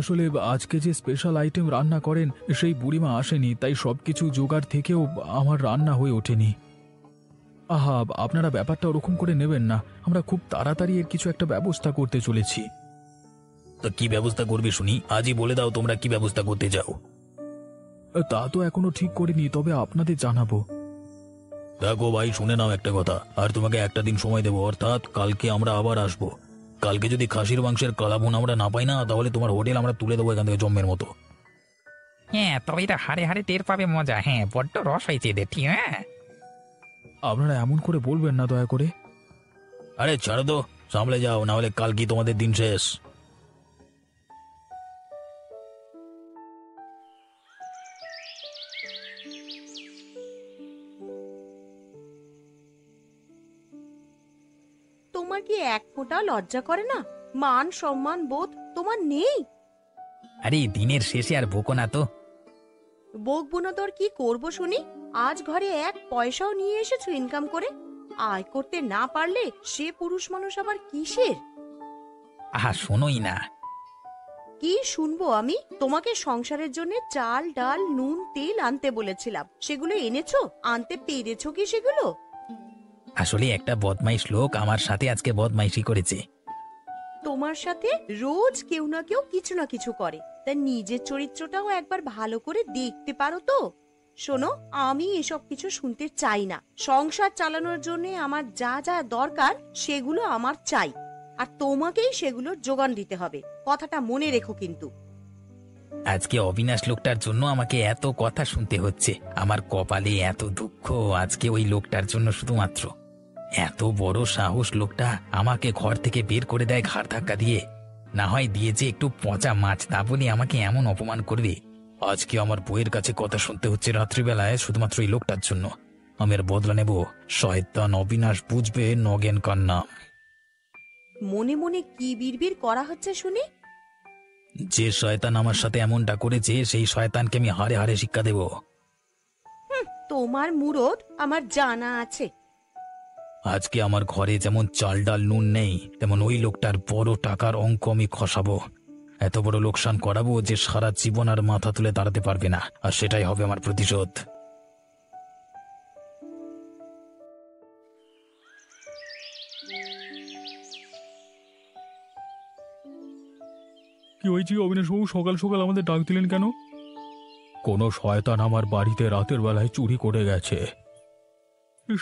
আসলে আজকে যে স্পেশাল আইটেম রান্না করেন সেই বুড়িমা আসেনি, তাই সবকিছু জোগাড় থেকেও আমার রান্না হয়ে ওঠেনি। আহা, আপনারা ব্যাপারটা ওরকম করে নেবেন না। আমরা খুব তাড়াতাড়ি এর কিছু একটা ব্যবস্থা করতে চলেছি। তো কি ব্যবস্থা করবে শুনি? আজই বলে দাও তোমরা কি ব্যবস্থা করতে চাও। তা তো এখনো ঠিক করিনি, তবে আপনাদের জানাবো। দেখো ভাই, শুনে নাও একটা কথা, আর তোমাকে একটা দিন সময় দেবো, অর্থাৎ কালকে আমরা আবার আসবো। কালকে যদি খাসির মাংসের কালাভুন আমরা না পাই না, তাহলে তোমার হোটেল আমরা তুলে দেবো এখান থেকে জম্মের মতো। হ্যাঁ, তবে এটা হাড়ে হাড়ে টের পাবে মজা। হ্যাঁ, বড্ড রস হয়েছে এদের, ঠিক? হ্যাঁ, আপনারা এমন করে বলবেন না দয়া করে। আরে ছাড়ো তো, সামলে যাও, না হলে কাল কি তোমাদের দিন শেষ। তোমার কি এক ফোঁটাও লজ্জা করে না? মান সম্মান বোধ তোমার নেই? আরে দিনের শেষে আর বকো না তো। বকবো না তো আর কি করবো শুনি? আজ ঘরে এক পয়সাও নিয়ে এসেছো ইনকাম করে? আয় করতে না পারলে সে পুরুষ মানুষ আবার কিসের? আহা, শোনোই না। কি শুনবো আমি? তোমাকে সংসারের জন্য চাল ডাল নুন তেল আনতে বলেছিলাম, সেগুলো এনেছো? আনতে পেরেছো কি সেগুলো? আসলে একটা বদমাইশ লোক আমার সাথে আজকে বদমাইশি করেছে। তোমার সাথে রোজ কেউ না কেউ কিছু না কিছু করে, তাই নিজের চরিত্রটাও একবার ভালো করে দেখতে পারো তো। শোনো, আমি এসব কিছু শুনতে চাই না। সংসার চালানোর জন্য আমার যা যা দরকার সেগুলো আমার চাই, আর তোমাকেই সেগুলোর যোগান দিতে হবে। কথাটা মনে রেখো কিন্তু। আজকে অবিনাশ লোকটার জন্য আমাকে এত কথা শুনতে হচ্ছে। আমার কপালে এত দুঃখ আজকে ওই লোকটার জন্য শুধুমাত্র। এত বড় সাহস লোকটা আমাকে ঘর থেকে বের করে দেয় ঘাড় ধাক্কা দিয়ে। না হয় দিয়েছে একটু পচা মাছ, তা বলে আমাকে এমন অপমান করবে? আজকে আমার বইয়ের কাছে কথা শুনতে হচ্ছে রাত্রিবেলায় শুধুমাত্র এই লোকটার জন্য। আমি এর বদলা নেব। শয়তান অবিনাশ বুঝবে নগেন কান্না। মনে মনে কি বিড়বিড় করা হচ্ছে শুনি? যে শয়তান আমার সাথে এমনটা করেছে সেই শয়তানকে আমি হাড়ে হাড়ে শিক্ষা দেব। তোমার মুরদ আমার জানা আছে। আজকে আমার ঘরে যেমন চাল ডাল নুন নেই, তেমন ওই লোকটার বড় টাকার অঙ্ক আমি খসাবো। এত বড় লোকসান করাবো যে সারা জীবন আর মাথা তুলে দাঁড়াতে পারবে না, আর সেটাই হবে আমার প্রতিশোধ। কি হয়েছে অবিনাশবাবু, সকাল সকাল আমাদের ডাক দিলেন কেন? কোনো শয়তান আমার বাড়িতে রাতের বেলায় চুরি করে গেছে।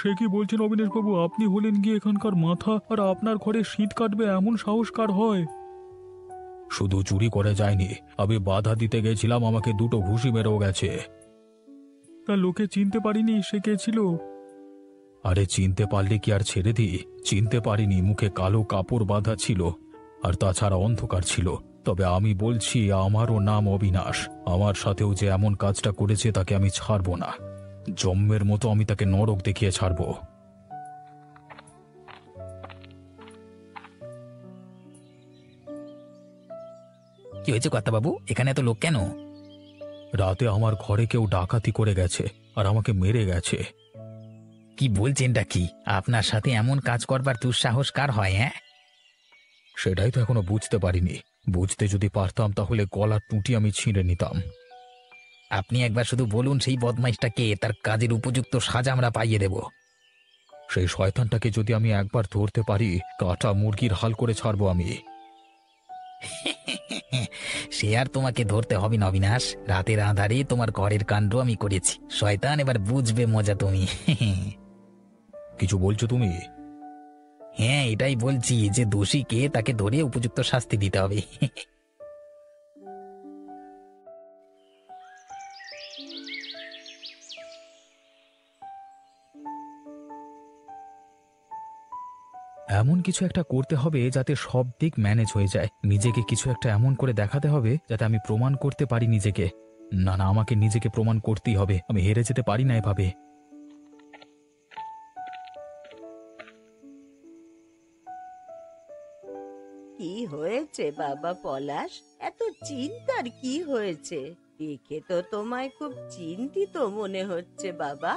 সে কি বলছেন অবিনাশবাবু? আপনি হলেন গিয়ে এখানকার মাথা, আর আপনার ঘরে শীত কাটবে এমন সাহস কার হয়? শুধু চুরি করে যায়নি, আমি বাধা দিতে গেছিলাম, আমাকে দুটো ঘুষি মেরেও গেছে। তা লোকে চিনতে পারিনি সে কে ছিল? আরে চিনতে পারলে কি আর ছেড়ে দিই? চিনতে পারিনি, মুখে কালো কাপড় বাঁধা ছিল, আর তাছাড়া অন্ধকার ছিল। তবে আমি বলছি, আমারও নাম অবিনাশ। আমার সাথেও যে এমন কাজটা করেছে তাকে আমি ছাড়বো না। জম্মের মতো আমি তাকে নরক দেখিয়ে ছাড়বো। কি হয়েছে কর্তাবাবু, এখানে এত লোক কেন? রাতে আমার ঘরে কেউ ডাকাতি করে গেছে আর আমাকে মেরে গেছে। কি বলছেনটা কি? আপনার সাথে এমন কাজ করবার দুঃসাহস কার হয়? হ্যাঁ, সেটাই তো এখনো বুঝতে পারিনি। বুঝতে যদি পারতাম তাহলে গলার টুটি আমি ছিঁড়ে নিতাম। আপনি একবার শুধু বলুন সেই বদমাইশটাকে, তার কাজের উপযুক্ত সাজা আমরা পাইয়ে দেব। সেই শয়তানটাকে যদি আমি একবার ধরতে পারি, কাটা মুরগির হাল করে ছাড়বো আমি। সে আর তোমাকে ধরতে হবে না অবিনাশ, রাতের আঁধারে তোমার ঘরের কাণ্ড আমি করেছি। শয়তান এবার বুঝবে মজা তুমি। কিছু বলছো তুমি? হ্যাঁ, এটাই বলছি যে দোষীকে তাকে ধরে উপযুক্ত শাস্তি দিতে হবে। এমন কিছু একটা করতে হবে যাতে সব দিক ম্যানেজ হয়ে যায়। নিজেকে কিছু একটা এমন করে দেখাতে হবে যাতে আমি প্রমাণ করতে পারি নিজেকে। না না, আমাকে নিজেকে প্রমাণ করতেই হবে, আমি হেরে যেতে পারি না এভাবে। কি হয়েছে বাবা পলাশ? এত চিন্তার কি হয়েছে? দেখে তো তোমায় খুব চিন্তিত মনে হচ্ছে বাবা।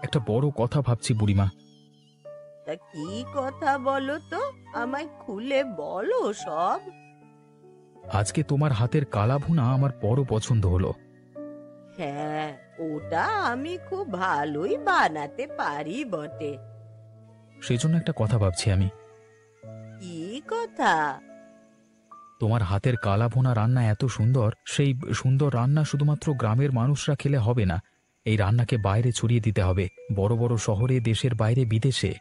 একটা বড় কথা ভাবছি বুড়িমা। তা কি কথা বলো তো, আমায় খুলে বলো সব। আজকে তোমার হাতের কালা ভুনা আমার বড় পছন্দ হলো। হ্যাঁ, ওটা আমি খুব ভালোই বানাতে পারি বটে। সেজন্য একটা কথা ভাবছি আমি। কি কথা? তোমার হাতের কালা ভুনা রান্না এত সুন্দর, সেই সুন্দর রান্না শুধুমাত্র গ্রামের মানুষরা খেলে হবে না, এই রান্নাকে বাইরে ছড়িয়ে দিতে হবে, বড় বড় শহরে, দেশের বাইরে, বিদেশে।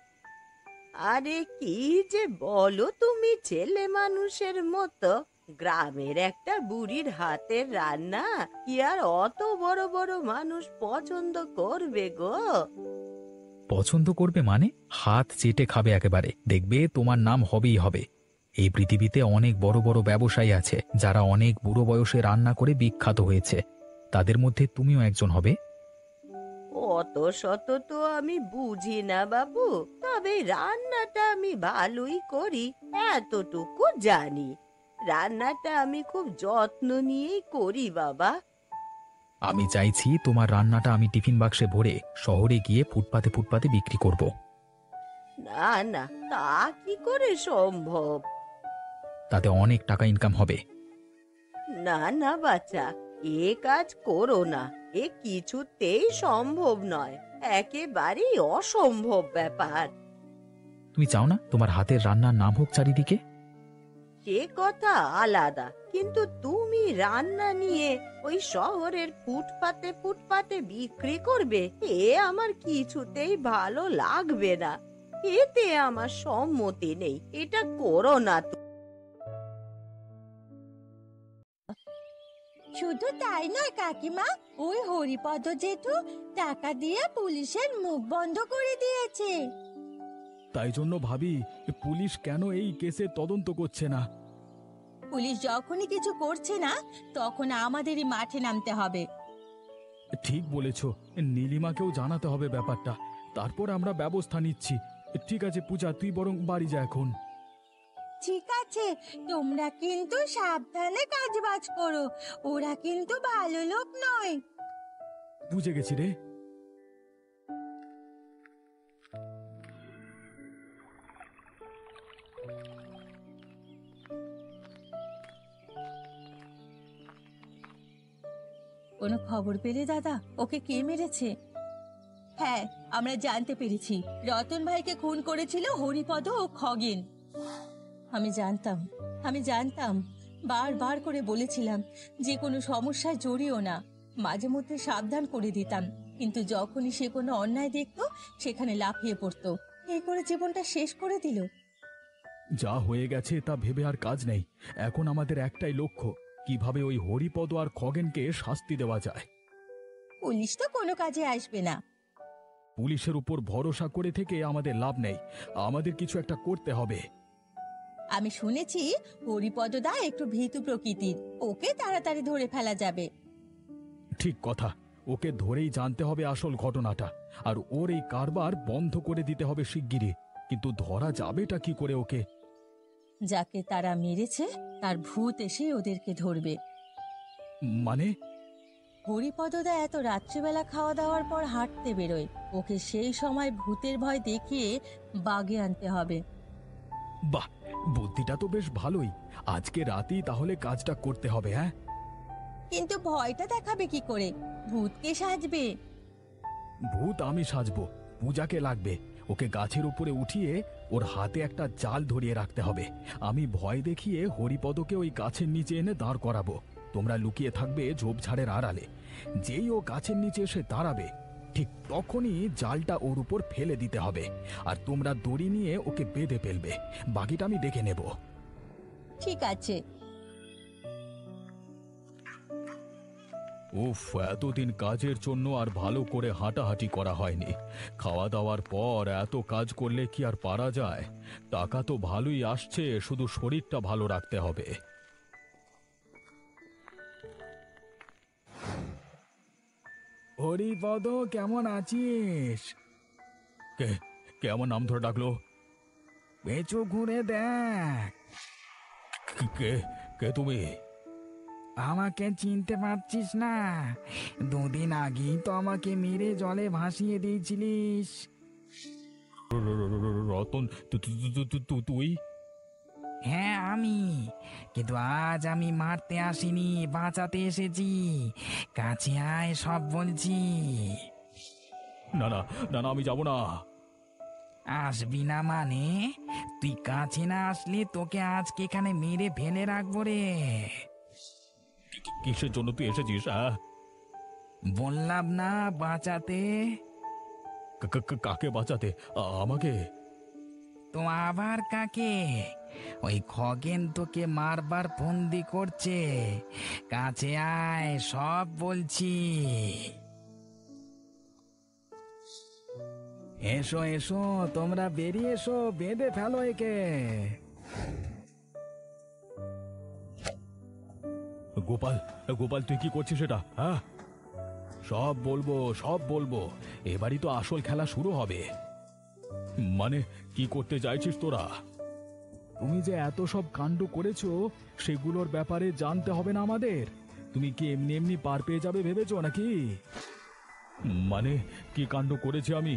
আরে কি যে বলো তুমি ছেলে মানুষের মতো! গ্রামের একটা বুড়ির হাতের রান্না কি আর অত বড় বড় মানুষ পছন্দ করবে গো? পছন্দ করবে মানে? হাত চেটে খাবে একেবারে, দেখবে তোমার নাম হবেই হবে। এই পৃথিবীতে অনেক বড় বড় ব্যবসায়ী আছে যারা অনেক বুড়ো বয়সে রান্না করে বিখ্যাত হয়েছে, তাদের মধ্যে তুমিও একজন হবে। অত শত তো আমি বুঝি না বাবু, তবে রান্নাটা আমি ভালোই করি, এতটুকু জানি। রান্নাটা আমি খুব যত্ন নিয়েই করি বাবা। আমি চাইছি তোমার রান্নাটা আমি টিফিন বাক্সে ভরে শহরে গিয়ে ফুটপাতে ফুটপাতে বিক্রি করব। না না, তা কি করে সম্ভব? তাতে অনেক টাকা ইনকাম হবে। না না বাচ্চা, এ কাজ করো না, এ কিছুতেই সম্ভব নয়, একেবারেই অসম্ভব ব্যাপার। তুমি চাও না তোমার হাতের রান্নার নাম হোক চারিদিকে? সে কথা আলাদা, কিন্তু তুমি রান্না নিয়ে ওই শহরের ফুটপাতে ফুটপাতে বিক্রি করবে, এ আমার কিছুতেই ভালো লাগবে না। এতে আমার সম্মতি নেই, এটা করো না তুমি। শুধু তাই নয় কাকিমা, ওই হরিপদ জেঠু টাকা দিয়ে পুলিশের মুখ বন্ধ করে দিয়েছে। তাই জন্য ভাবি পুলিশ কেন এই কেসে তদন্ত করছে না। পুলিশ যখনই কিছু করছে না তখন আমাদেরই মাঠে নামতে হবে। ঠিক বলেছ, নীলিমাকেও জানাতে হবে ব্যাপারটা, তারপর আমরা ব্যবস্থা নিচ্ছি। ঠিক আছে পূজা, তুই বরং বাড়ি যা এখন। ঠিক আছে, তোমরা কিন্তু সাবধানে কাজ বাজ করো, ওরা কিন্তু ভালো লোক নয়। বুঝে গেছি রে। কোনো খবর পেলে দাদা ওকে কে মেরেছে? হ্যাঁ, আমরা জানতে পেরেছি রতন ভাইকে খুন করেছিল হরিপদ ও খগেন। আমি জানতাম বারবার করে বলেছিলাম যে কোনো সমস্যায় জড়িও না, মাঝে মধ্যে সাবধান করে দিতাম, কিন্তু যখনই সে কোনো অন্যায় দেখতো সেখানে লাফিয়ে পড়তো। এই করে জীবনটা শেষ করে দিল। যা হয়ে গেছে তা ভেবে আর কাজ নেই। এখন আমাদের একটাই লক্ষ্য, কিভাবে ওই হরিপদ আর খগেনকে শাস্তি দেওয়া যায়। পুলিশ তো কোনো কাজে আসবে না। পুলিশের উপর ভরসা করে থেকে আমাদের লাভ নেই, আমাদের কিছু একটা করতে হবে। আমি শুনেছি হরিপদদা একটু ভীতু প্রকৃতির, ওকে তাড়াতাড়ি ধরে ফেলা যাবে। ঠিক কথা, ওকে ধরেই জানতে হবে আসল ঘটনাটা, আর ওর এই কারবার বন্ধ করে দিতে হবে শিগগিরই। কিন্তু ধরা যাবেটা কি করে ওকে? যাকে তারা মেরেছে তার ভূত এসে ওদেরকে ধরবে। মানে? হরিপদদা এত রাত্রিবেলা খাওয়া দাওয়ার পর হাঁটতে বেরোয়, ওকে সেই সময় ভূতের ভয় দেখিয়ে বাগে আনতে হবে। বাহ, বুদ্ধিটা তো বেশ ভালোই। আজকে রাতেই তাহলে কাজটা করতে হবে। হ্যাঁ, কিন্তু ভয়টা দেখাবে কি করে? ভূতকে সাজবে। ভূত আমি সাজবো, পূজাকে লাগবে। ওকে গাছের উপরে উঠিয়ে ওর হাতে একটা জাল ধরিয়ে রাখতে হবে। আমি ভয় দেখিয়ে হরিপদকে ওই গাছের নিচে এনে দাঁড় করাবো। তোমরা লুকিয়ে থাকবে ঝোপঝাড়ের আড়ালে। যেই ও গাছের নিচে এসে দাঁড়াবে, ঠিক তখনই জালটা ওর উপর ফেলে দিতে হবে, আর তোমরা দড়ি নিয়ে ওকে বেঁধে ফেলবে। বাকিটা আমি দেখে নেব। ঠিক আছে। উফ, এতদিন কাজের জন্য আর ভালো করে হাঁটাহাঁটি করা হয়নি। খাওয়া দাওয়ার পর এত কাজ করলে কি আর পারা যায়? টাকা তো ভালোই আসছে, শুধু শরীরটা ভালো রাখতে হবে। হরিপদ, কেমন আছিস? কেমন নাম ধরে ডাকলো? পেঁচু ঘুরে দেখ। কে কে তুমি? আমাকে চিনতে পারছিস না? দুদিন আগেই তো আমাকে মেরে জলে ভাসিয়ে দিয়েছিলিস। রতন, তুই? হ্যাঁ আমি, কিন্তু আজ আমি মারতে আসিনি, বাঁচাতে এসেছি। কাছে আয়, সব বলছি। না না না না, আমি যাব না। আসবি না মানে? তুই কাছে না আসলে তোকে আজকে এখানে মেরে ফেলে রাখবো রে। কিসের জন্য তুই এসেছিস? বললাম না, বাঁচাতে। কাকে বাঁচাতে? আমাকে? তো আবার কাকে? ওই খগেন তোকে মারবার ফন্দি করছে। কাছে আয়, সব বলছি। এসো এসো, তোমরা বেরিয়ে এসো, বেঁধে ফেলো একে। গোপাল, গোপাল, তুই কি করছিস এটা? হ্যাঁ, সব বলবো, সব বলবো। এবারই তো আসল খেলা শুরু হবে। মানে কি করতে চাইছিস তোরা? তুমি যে এত সব কাণ্ড করেছো, সেগুলোর ব্যাপারে জানতে হবে না আমাদের? তুমি কি এমনি এমনি পার পেয়ে যাবে ভেবেছো নাকি? মানে কি কাণ্ড করেছি আমি?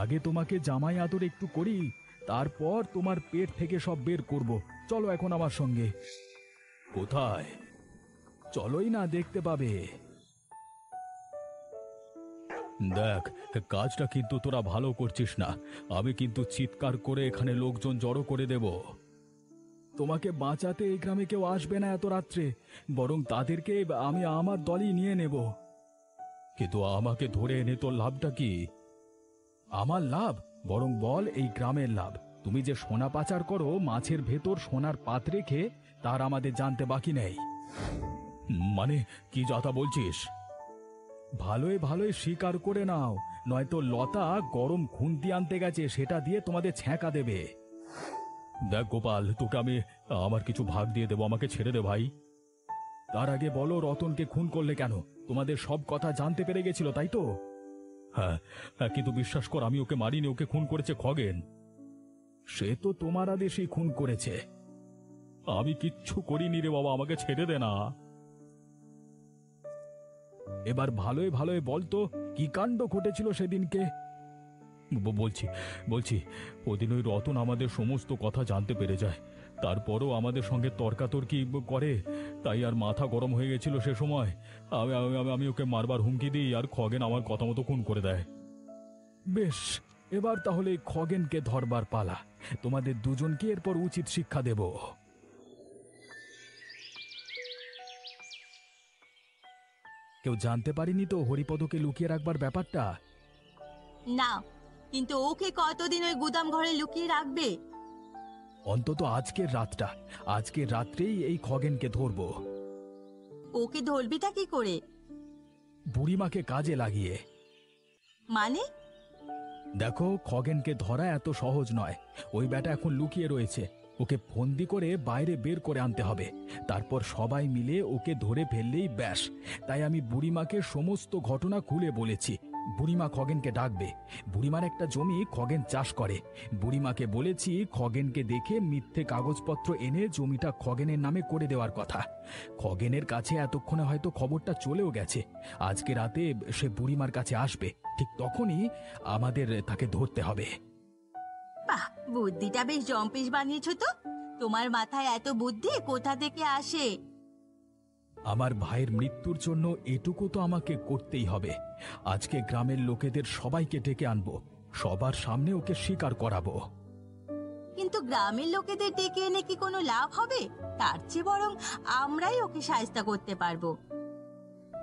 আগে তোমাকে জামাই আদর একটু করি, তারপর তোমার পেট থেকে সব বের করব। চলো এখন আমার সঙ্গে। কোথায়? চলোই না, দেখতে পাবে। দেখ, কাজটা কিন্তু তোরা ভালো করছিস না। আমি কিন্তু চিৎকার করে এখানে লোকজন জড়ো করে দেব। তোমাকে বাঁচাতে এই গ্রামে কেউ আসবে না এত রাত্রে, বরং তাদেরকে আমি আমার দলই নিয়ে নেব। কিন্তু আমাকে ধরে এনে তোর লাভটা কি? আমার লাভ? বরং বল এই গ্রামের লাভ। তুমি যে সোনা পাচার করো, মাছের ভেতর সোনার পাত রেখে, তার আমাদের জানতে বাকি নেই। মানে কি যাতা বলছিস? ভালোই ভালোই স্বীকার করে নাও, নয়তো লতা গরম খুন্তি আনতে গেছে, সেটা দিয়ে তোমাদের ছ্যাঁকা দেবে। দেখ গোপাল, তোকে আমি আমার কিছু ভাগ দিয়ে দেবো, আমাকে ছেড়ে দে ভাই। তার আগে বলো, রতনকে খুন করলে কেন? তোমাদের সব কথা জানতে পেরে গেছিল, তাই তো? হ্যাঁ, কিন্তু বিশ্বাস কর, আমি ওকে মারিনি, ওকে খুন করেছে খগেন। সে তো তোমার আদেশেই খুন করেছে। আমি কিচ্ছু করিনি রে বাবা, আমাকে ছেড়ে দে না। এবার ভালোই ভালোই বলতো, কি কাণ্ড ঘটেছিল সেদিনকে? বলছি ওদিন ওই রতন আমাদের সমস্ত কথা জানতে পেরে যায়। তারপরও আমাদের সঙ্গে তর্কাতর্কি করে, তাই আর মাথা গরম হয়ে গেছিল সে সময়। আমি ওকে মারবার হুমকি দিই, আর খগেন আমার কথা মতো খুন করে দেয়। বেশ, এবার তাহলে খগেনকে ধরবার পালা। তোমাদের দুজনকে এরপর উচিত শিক্ষা দেব। কেউ জানতে পারেনি তো হরিপদকে লুকিয়ে রাখবার ব্যাপারটা? না, কিন্তু ওকে কতদিন ওই গুদাম ঘরে লুকিয়ে রাখবে? অন্তত আজকের রাত্রেই এই খগেনকে ধরবো। ওকে ধরবিটা কি করে? বুড়িমাকে কাজে লাগিয়ে। মানে? দেখো, খগেনকে ধরা এত সহজ নয়। ওই ব্যাটা এখন লুকিয়ে রয়েছে। ওকে ফন্দি করে বাইরে বের করে আনতে হবে, তারপর সবাই মিলে ওকে ধরে ফেললেই ব্যাস। তাই আমি বুড়িমাকে সমস্ত ঘটনা খুলে বলেছি। বুড়িমা খগেনকে ডাকবে। বুড়িমার একটা জমি খগেন চাষ করে। বুড়িমাকে বলেছি খগেনকে দেখে মিথ্যে কাগজপত্র এনে জমিটা খগেনের নামে করে দেওয়ার কথা। খগেনের কাছে এতক্ষণে হয়তো খবরটা চলেও গেছে। আজকে রাতে সে বুড়িমার কাছে আসবে, ঠিক তখনই আমাদের তাকে ধরতে হবে। বাহ, বুদ্ধিটা বেশ জম্পেশ বানিয়েছো তো। তোমার মাথায় এত বুদ্ধি কোথা থেকে আসে? আমার ভাইয়ের মৃত্যুর জন্য এটুকু তো আমাকে করতেই হবে। আজকে গ্রামের লোকেদের সবাইকে ডেকে আনবো, সবার সামনে ওকে স্বীকার করাবো। কিন্তু গ্রামের লোকেদের ডেকে এনে কি কোনো লাভ হবে? তার চেয়ে বরং আমরাই ওকে সাহায্য করতে পারবো।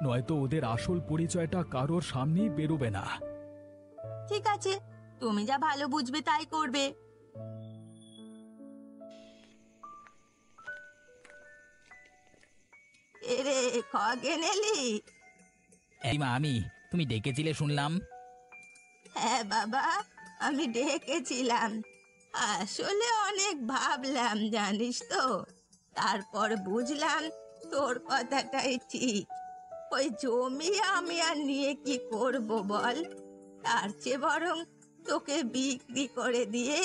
নয়তো ওদের আসল পরিচয়টা কারোর সামনেই বেরোবে না। ঠিক আছে, তুমি যা ভালো বুঝবে তাই করবে। এরে খগেন, এলি? এই মা, তুমি ডেকেছিলে শুনলাম। হ্যাঁ বাবা, আমি ডেকেছিলাম। আসলে অনেক ভাবলাম জানিস তো, তারপর বুঝলাম তোর কথাটাই ঠিক। ওই জমি আমি আর নিয়ে কি করব বল? তার চেয়ে বরং তোকে বিক্রি করে দিয়ে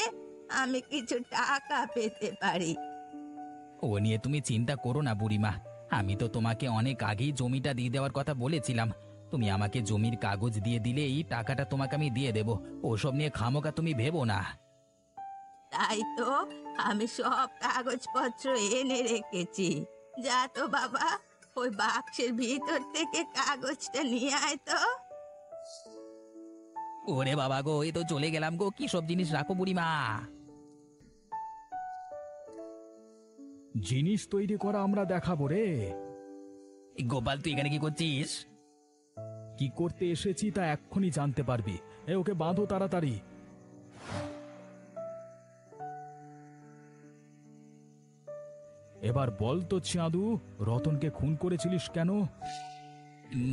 আমি কিছু টাকা পেতে পারি। ও নিয়ে তুমি চিন্তা করো না বুড়িমা, আমি তো তোমাকে অনেক আগেই জমিটা দিয়ে দেওয়ার কথা বলেছিলাম। তুমি আমাকে জমির কাগজ দিয়ে দিলেই টাকাটা তোমাকে আমি দিয়ে দেব। ওসব নিয়ে খামোকা তুমি ভেবো না। তাই তো আমি সব কাগজপত্র এনে রেখেছি। যা তো বাবা, ওই বাক্সের ভিতর থেকে কাগজটা নিয়ে আয় তো। ওরে বাবা গো, এই তো চলে গেলাম গো। কি সব জিনিস রাখো বুড়িমা? জিনিস তৈরি করা আমরা দেখাবো রে। এই গোপাল, তুই এখানে কি করছিস? কি করতে এসেছি তা এক্ষুনি জানতে পারবি। ওকে বাঁধো তাড়াতাড়ি। এবার বল তো চাঁদু, রতনকে খুন করেছিলিস কেন?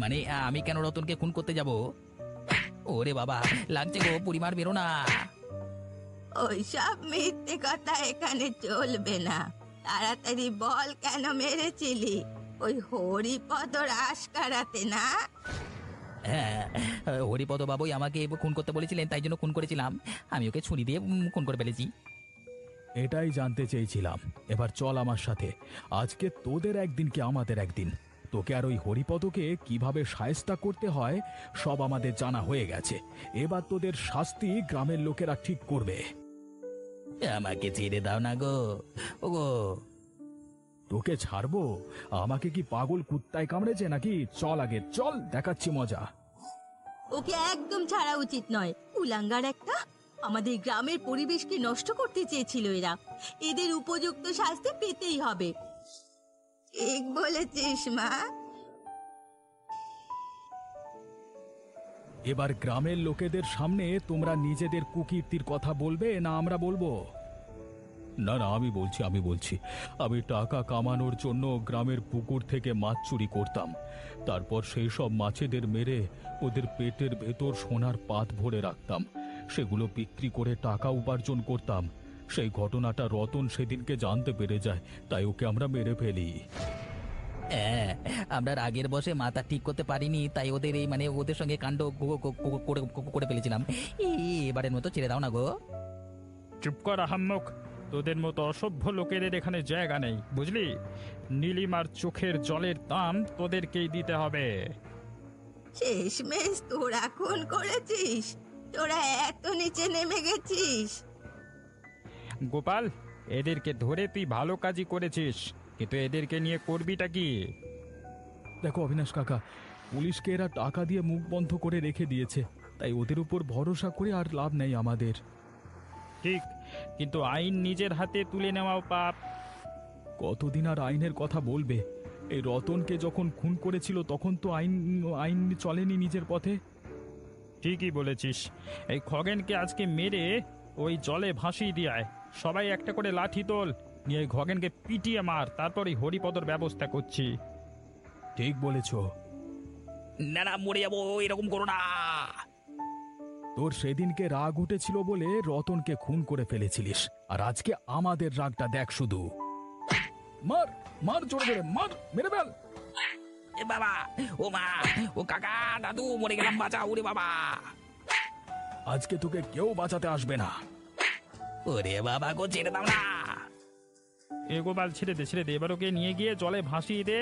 মানে আমি কেন রতনকে খুন করতে যাব? ওরে বাবা, লাগছে গো বুড়িমার, বেরো না। ওইসব মিথ্যে কথা এখানে চলবে না। তাড়াতাড়ি বল, কেন মেরেছিলি? ওই হরিপদর আশকারাতে না? হ্যাঁ, হরিপদ বাবুই আমাকে খুন করতে বলেছিলেন, তাই জন্য খুন করেছিলাম। আমি ওকে ছুরি দিয়ে খুন করে ফেলেছি। এটাই জানতে চেয়েছিলাম। এবার চল আমার সাথে। আজকে তোদের একদিন কি আমাদের একদিন। তোকে আর ওই হরিপদকে কিভাবে শায়েস্তা করতে হয় সব আমাদের জানা হয়ে গেছে। এবার তোদের শাস্তি গ্রামের লোকেরা ঠিক করবে। আমাকে ছেড়ে দাও না গো। ও গো, তোকে ছাড়বো? আমাকে কি পাগল কুত্তায় কামড়েছে নাকি? চল আগে চল, দেখাচ্ছি মজা। ওকে একদম ছাড়া উচিত নয়। উলাঙ্গার একটা। আমাদের গ্রামের পরিবেশকে নষ্ট করতে চেয়েছিল এরা। এদের উপযুক্ত শাস্তি পেতেই হবে। ঠিক বলেছিস মা। এবার গ্রামের লোকেদের সামনে তোমরা নিজেদের কুকীর্তির কথা বলবে না আমরা বলবো? না না, আমি বলছি আমি টাকা কামানোর জন্য গ্রামের পুকুর থেকে মাছ চুরি করতাম। তারপর সেই সব মাছেদের মেরে ওদের পেটের ভেতর সোনার পাত ভরে রাখতাম। সেগুলো বিক্রি করে টাকা উপার্জন করতাম। সেই ঘটনাটা রতন সেদিনকে জানতে পেরে যায়, তাই ওকে আমরা মেরে ফেলি। হ্যাঁ, আমরা আগের বসে মাথা ঠিক করতে পারিনি, তাই ওদের এই ওদের সঙ্গে কাণ্ড করে ফেলেছিলাম। এবারের মতো ছেড়ে দাও না গো। চুপ কর আহাম্মক। তোদের মতো অসভ্য লোকেদের এখানে জায়গা নেই, বুঝলি? নীলিমার চোখের জলের দাম তোদেরকেই দিতে হবে। শেষমেশ তোরা খুন করেছিস? তোরা এত নিচে নেমে গেছিস? গোপাল, এদেরকে ধরে তুই ভালো কাজই করেছিস, কিন্তু এদেরকে নিয়ে করবিটা কি? দেখো অবিনাশ কাকা, পুলিশকে এরা টাকা দিয়ে মুখ বন্ধ করে রেখে দিয়েছে, তাই ওদের উপর ভরসা করে আর লাভ নেই আমাদের। ঠিক, কিন্তু আইন নিজের হাতে তুলে নেওয়াও পাপ। কতদিন আর আইনের কথা বলবে? এই রতনকে যখন খুন করেছিল তখন তো আইন আইন চলেনি নিজের পথে। ঠিকই বলেছিস। এই খগেনকে আজকে মেরে ওই জলে ভাসিয়ে দিয়ে আয়। সবাই একটা করে লাঠি তোল, নিয়ে এই খগেনকে পিটিয়ে মার, তারপর এই হরিপদর ব্যবস্থা করছি। ঠিক বলেছ। না না, মরে যাবো, এরকম করো না। তোর সেদিনকে রাগ উঠেছিল বলে রতনকে খুন করে ফেলেছিলিস, আর আজকে আমাদের রাগটা দেখ শুধু। মার মার, জোরে জোরে মার, মেরে ফেল। এ বাবা, ও মা, ও কাকা, দাদু, মরে গেলাম, বাঁচাও ওরে বাবা। আজকে তোকে কেউ বাঁচাতে আসবে না। ওরে বাবা গো, ছেড়ে দাও না। এ গোপাল, ছেড়ে দে ছেড়ে দে, এবার ওকে নিয়ে গিয়ে জলে ভাসিয়ে দে।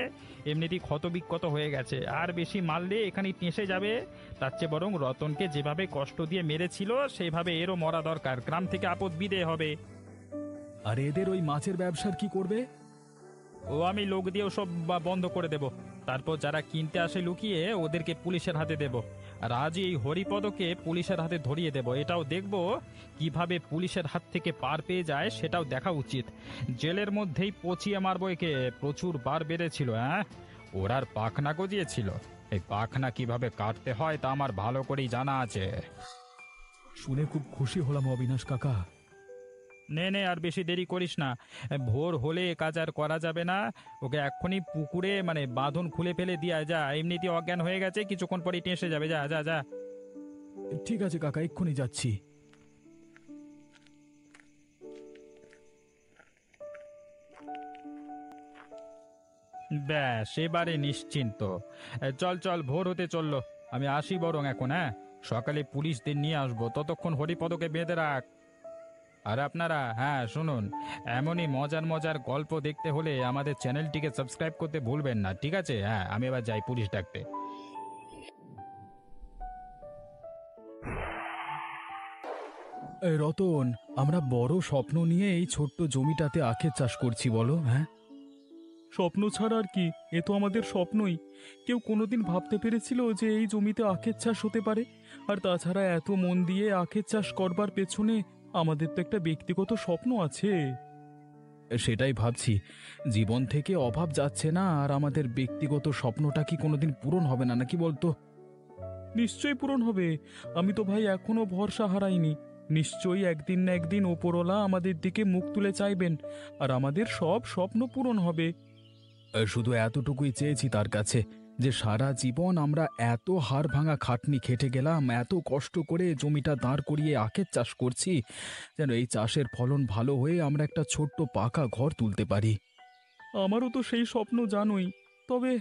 এমনিতেই ক্ষত বিক্ষত হয়ে গেছে, আর বেশি মারলে এখানে টেসে যাবে। তার চেয়ে বরং রতনকে যেভাবে কষ্ট দিয়ে মেরেছিল সেইভাবে এরও মরা দরকার, গ্রাম থেকে আপদ বিদে হবে। আর এদের ওই মাছের ব্যবসার কি করবে? ও আমি লোক দিয়েও সব বন্ধ করে দেব, তারপর যারা কিনতে আসে লুকিয়ে ওদেরকে পুলিশের হাতে দেব। আর আজই এই হরিপদকে পুলিশের হাতে ধরিয়ে দেব, এটাও দেখব কিভাবে পুলিশের হাত থেকে পার পেয়ে যায়, সেটাও দেখা উচিত। জেলের মধ্যেই পচিয়ে মারবো একে, প্রচুর বার বেড়েছিল। হ্যাঁ, ওরার পাখনা গজিয়েছিল, এই পাখনা কিভাবে কাটতে হয় তা আমার ভালো করেই জানা আছে। শুনে খুব খুশি হলাম অবিনাশ কাকা। নে নে, আর বেশি দেরি করিস না, ভোর হলে এ কাজ আর করা যাবে না। ওকে এক্ষুনি পুকুরে বাঁধন খুলে ফেলে দিয়া যা, এমনিতেই অজ্ঞান হয়ে গেছে, কিছুক্ষণ পরেই টেসে যাবে। যা যা যা। ঠিক আছে কাকা, এক্ষুনি যাচ্ছি। ব্যাস, এবারে নিশ্চিন্ত। চল চল, ভোর হতে চললো, আমি আসি বরং এখন। হ্যাঁ, সকালে পুলিশদের নিয়ে আসবো, ততক্ষণ হরিপদকে বেঁধে রাখ। আর আপনারা, হ্যাঁ শুনুন, এমনই মজার মজার গল্প দেখতে হলে আমাদের চ্যানেলটিকে সাবস্ক্রাইব করতে ভুলবেন না, ঠিক আছে? হ্যাঁ, আমি এবার যাই পুলিশ ডাকতে। এই রতন, আমরা বড় স্বপ্ন নিয়ে এই ছোট্ট জমিটাতে আখের চাষ করছি বলো। হ্যাঁ, স্বপ্ন ছাড়া আর কি, এ তো আমাদের স্বপ্নই। কেউ কোনোদিন ভাবতে পেরেছিল যে এই জমিতে আখের চাষ হতে পারে? আর তাছাড়া এত মন দিয়ে আখের চাষ করবার পেছনে আমাদের তো একটা ব্যক্তিগত স্বপ্ন আছে। সেটাই ভাবছি, জীবন থেকে অভাব যাচ্ছে না, আর আমাদের ব্যক্তিগত স্বপ্নটা কি কোনোদিন পূরণ হবে না নাকি বলতো? নিশ্চয়ই পূরণ হবে। আমি তো ভাই এখনো ভরসা হারাইনি। নিশ্চয়ই একদিন না একদিন ওপরওয়ালা আমাদের দিকে মুখ তুলে চাইবেন, আর আমাদের সব স্বপ্ন পূরণ হবে। শুধু এতটুকুই চেয়েছি তার কাছে, যে সারা জীবন আমরা এত হাড় ভাঙা খাটনি খেটে গেলাম, এত কষ্ট করে জমিটা দাঁড় করিয়ে আখের চাষ করছি, যেন এই চাষের ফলন ভালো হয়ে আমরা একটা ছোট্ট পাকা ঘর তুলতে পারি। আমারও তো সেই স্বপ্ন জানোই, তবে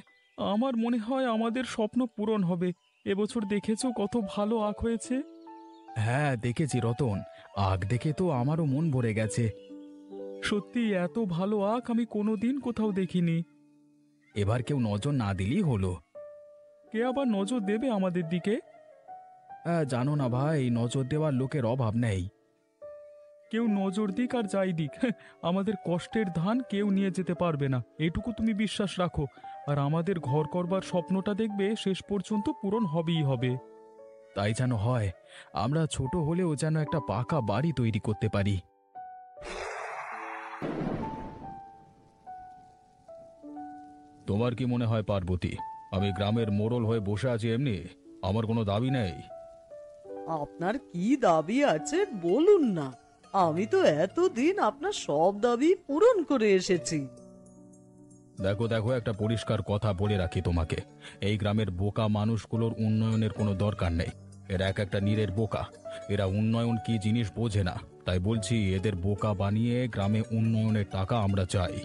আমার মনে হয় আমাদের স্বপ্ন পূরণ হবে। এবছর দেখেছো কত ভালো আখ হয়েছে? হ্যাঁ দেখেছি রতন, আখ দেখে তো আমারও মন ভরে গেছে। সত্যি এত ভালো আখ আমি কোনোদিন কোথাও দেখিনি। এবার কেউ নজর না দিলেই হলো। কে আবার নজর দেবে আমাদের দিকে? জানো না ভাই, নজর দেওয়ার লোকের অভাব নেই। কেউ নজর দিক আর যাই দিক, আমাদের কষ্টের ধান কেউ নিয়ে যেতে পারবে না, এটুকু তুমি বিশ্বাস রাখো। আর আমাদের ঘর করবার স্বপ্নটা দেখবে শেষ পর্যন্ত পূরণ হবেই হবে। তাই যেন হয়, আমরা ছোট হলেও যেন একটা পাকা বাড়ি তৈরি করতে পারি। তোমার কি মনে হয় পার্বতী, আমি গ্রামের মোড়ল হয়ে বসে আছি এমনি? আমার কোনো দাবি নেই। আপনার কি দাবি আছে বলুন না, আমি তো এতদিন আপনার সব দাবি পূরণ করে এসেছি। দেখো দেখো, একটা পরিষ্কার কথা বলে রাখি তোমাকে, এই গ্রামের বোকা মানুষগুলোর উন্নয়নের কোনো দরকার নেই। এরা এক একটা নীরের বোকা, এরা উন্নয়ন কি জিনিস বোঝে না। তাই বলছি, এদের বোকা বানিয়ে গ্রামে উন্নয়নের টাকা আমরা চাই।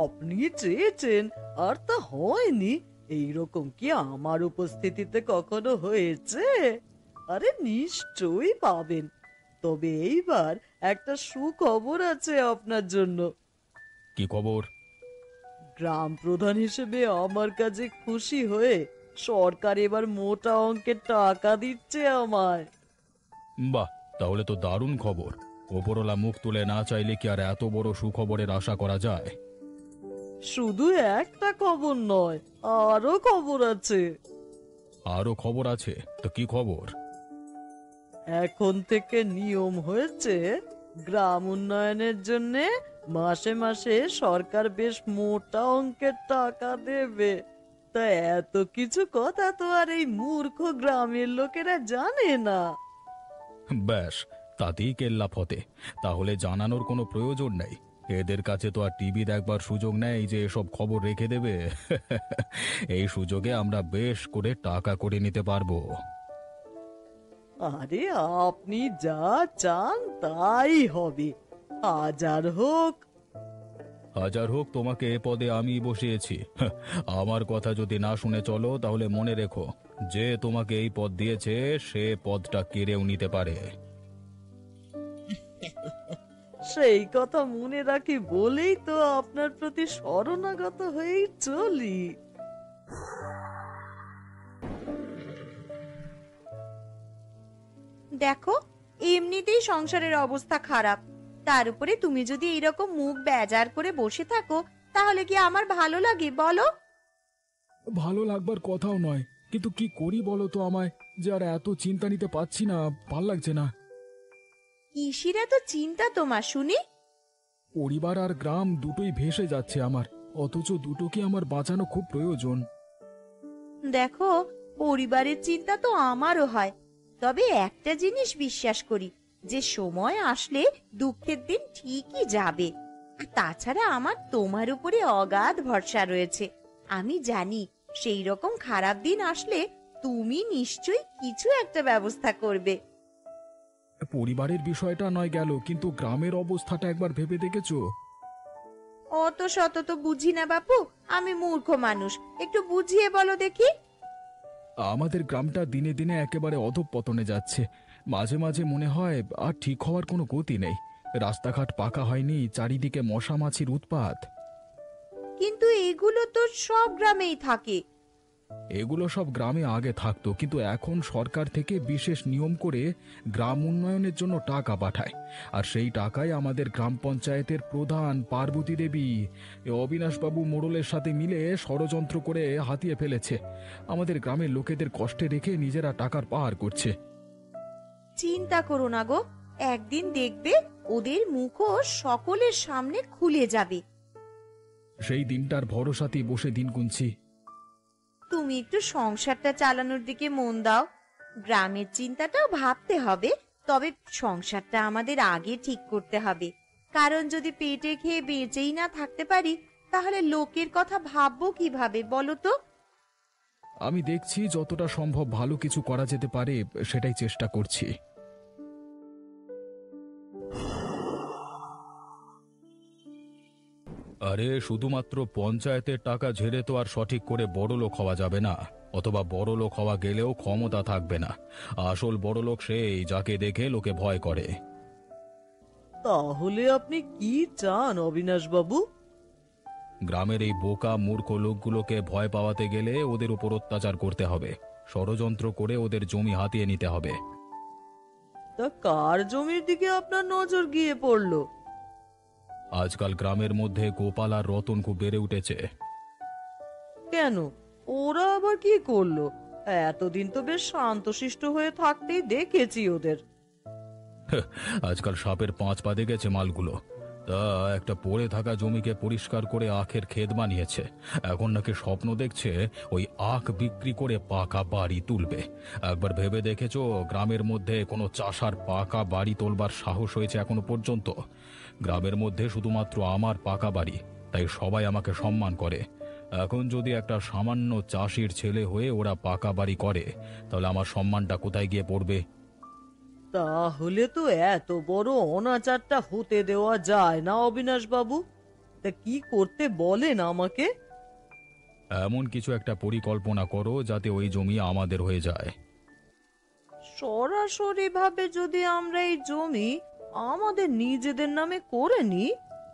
আপনি চেয়েছেন আর তা হয়নি, এইরকম কি আমার উপস্থিতিতে কখনো হয়েছে? আরে নিশ্চয়ই পাবেন। তবে এইবার একটা সুখবর আছে আপনার জন্য। কি খবর? গ্রাম প্রধান হিসেবে আমার কাছে খুশি হয়ে সরকার এবার মোটা অঙ্কের টাকা দিচ্ছে আমায়। বাহ, তাহলে তো দারুণ খবর। ওপরওয়ালা মুখ তুলে না চাইলে কি আর এত বড় সুখবরের আশা করা যায়? শুধু একটা খবর নয়, আরো খবর আছে। আরো খবর আছে? তো কি খবর? এখন থেকে নিয়ম হয়েছে, গ্রাম উন্নয়নের জন্য মাসে মাসে সরকার বেশ মোটা অঙ্কের টাকা দেবে। তা এত কিছু কথা তো আর এই মূর্খ গ্রামের লোকেরা জানে না। ব্যাস, তাতেই কেল্লা ফতে। তাহলে জানানোর কোনো প্রয়োজন নেই। এদের কাছে তো আর টিভি দেখবার সুযোগ নেই যে এসব খবর রেখে দেবে। এই সুযোগে আমরা বেশ করে টাকা করে নিতে পারবো। আরে আপনি যা চান তাই হবে, হাজার হোক। হাজার হোক, তোমাকে এ পদে আমি বসিয়েছি। আমার কথা যদি না শুনে চলো তাহলে মনে রেখো, যে তোমাকে এই পদ দিয়েছে সে পদটা কেড়েও নিতে পারে। সেই কথা মনে রাখি বলেই তো আপনার প্রতি শরণাগত হয়েই চলি। দেখো, এমনিতেই সংসারের অবস্থা খারাপ, তার উপরে তুমি যদি এইরকম মুখ বেজার করে বসে থাকো তাহলে কি আমার ভালো লাগে বলো? ভালো লাগবার কথাও নয়, কিন্তু কি করি বলো তো আমায়, যে আর এত চিন্তা নিতে পারছি না, ভাল লাগছে না। কিসির এত চিন্তা তোমার শুনি? পরিবার আর গ্রাম দুটোই ভেসে যাচ্ছে আমার, অথচ দুটোকে আমার বাঁচানো খুব প্রয়োজন। দেখো, পরিবারের চিন্তা তো আমারও হয়, তবে একটা জিনিস বিশ্বাস করি, যে সময় আসলে দুঃখের দিন ঠিকই যাবে। আর তাছাড়া আমার তোমার উপরে অগাধ ভরসা রয়েছে। আমি জানি সেই রকম খারাপ দিন আসলে তুমি নিশ্চয়ই কিছু একটা ব্যবস্থা করবে। পরিবারের বিষয়টা নয় গেল, কিন্তু গ্রামের অবস্থাটা একবার ভেবে দেখেছো? অত শত তো বুঝি না বাপু, আমি মূর্খ মানুষ, একটু বুঝিয়ে বলো দেখি। আমাদের গ্রামটা দিনে দিনে একেবারে অধঃপতনে যাচ্ছে। মাঝে মাঝে মনে হয় আর ঠিক হওয়ার কোনো গতি নেই। রাস্তাঘাট পাকা হয়নি, চারিদিকে মশা মাছির উৎপাত। কিন্তু এগুলো তো সব গ্রামেই থাকে। এগুলো সব গ্রামে আগে থাকতো, কিন্তু এখন সরকার থেকে বিশেষ নিয়ম করে গ্রাম উন্নয়নের জন্য টাকা পাঠায়। আর সেই টাকায় আমাদের গ্রাম পঞ্চায়েতের প্রধান পার্বতী দেবী অবিনাশবাবু মোড়লের সাথে মিলে ষড়যন্ত্র করে হাতিয়ে ফেলেছে। আমাদের গ্রামের লোকেদের কষ্টে রেখে নিজেরা টাকার পাহাড় করছে। চিন্তা করো না গো, একদিন দেখবে ওদের মুখও সকলের সামনে খুলে যাবে। সেই দিনটার ভরসাতেই বসে দিন গুনছি। তুমি একটু সংসারটা চালানোর দিকে মন দাও। গ্রামের চিন্তাটাও ভাবতে হবে, তবে সংসারটা আমাদের আগে ঠিক করতে হবে। কারণ যদি পেটে খেয়ে বেঁচেই না থাকতে পারি, তাহলে লোকের কথা ভাববো কিভাবে বলো তো? আমি দেখছি যতটা সম্ভব ভালো কিছু করা যেতে পারে সেটাই চেষ্টা করছি। আরে শুধুমাত্র পঞ্চায়েতের টাকা ঝেড়ে তো আর সঠিক করে বড়লোক হওয়া যাবে না, অথবা বড়লোক হওয়া গেলেও ক্ষমতা থাকবে না। আসল বড়লোক সেই যাকে দেখে লোকে ভয় করে। তাহলে আপনি কি চান অবিনাশ বাবু? গ্রামের এই বোকা মূর্খ লোকগুলোকে ভয় পাওয়াতে গেলে ওদের উপর অত্যাচার করতে হবে, ষড়যন্ত্র করে ওদের জমি হাতিয়ে নিতে হবে। তা কার জমির দিকে আপনার নজর গিয়ে পড়লো? আজকাল গ্রামের মধ্যে গোপাল আর রতন খুব বেড়ে উঠেছে। কেন, ওরা আবার কি করলো? এতদিন তো বেশ শান্তশিষ্ট হয়ে থাকতেই দেখেছি ওদের। আজকাল সাপের 5 পা দেখেছে মালগুলো। তা একটা পড়ে থাকা জমিকে পরিষ্কার করে আখের ক্ষেত বানিয়েছে। এখন নাকি স্বপ্ন দেখছে ওই আখ বিক্রি করে পাকা বাড়ি তুলবে। একবার ভেবে দেখেছো গ্রামের মধ্যে কোনো চাষার পাকা বাড়ি তোলবার সাহস হয়েছে এখনো পর্যন্ত? গ্রামের মধ্যে শুধুমাত্র আমার পাকা বাড়ি, তাই সবাই আমাকে সম্মান করে। এখন যদি একটা সামান্য চাষির ছেলে হয়ে ওরা পাকা বাড়ি করে, তাহলে আমার সম্মানটা কোথায় গিয়ে পড়বে? তাহলে তো এত বড় অনাচারটা হতে দেওয়া যায় না অবিনাশ বাবু। তা কি করতে বলেন আমাকে? এমন কিছু একটা পরিকল্পনা করো যাতে ওই জমি আমাদের হয়ে যায়। সরাসরি ভাবে যদি আমরা এই জমি আমাদের নিজেদের নামে করে নিই,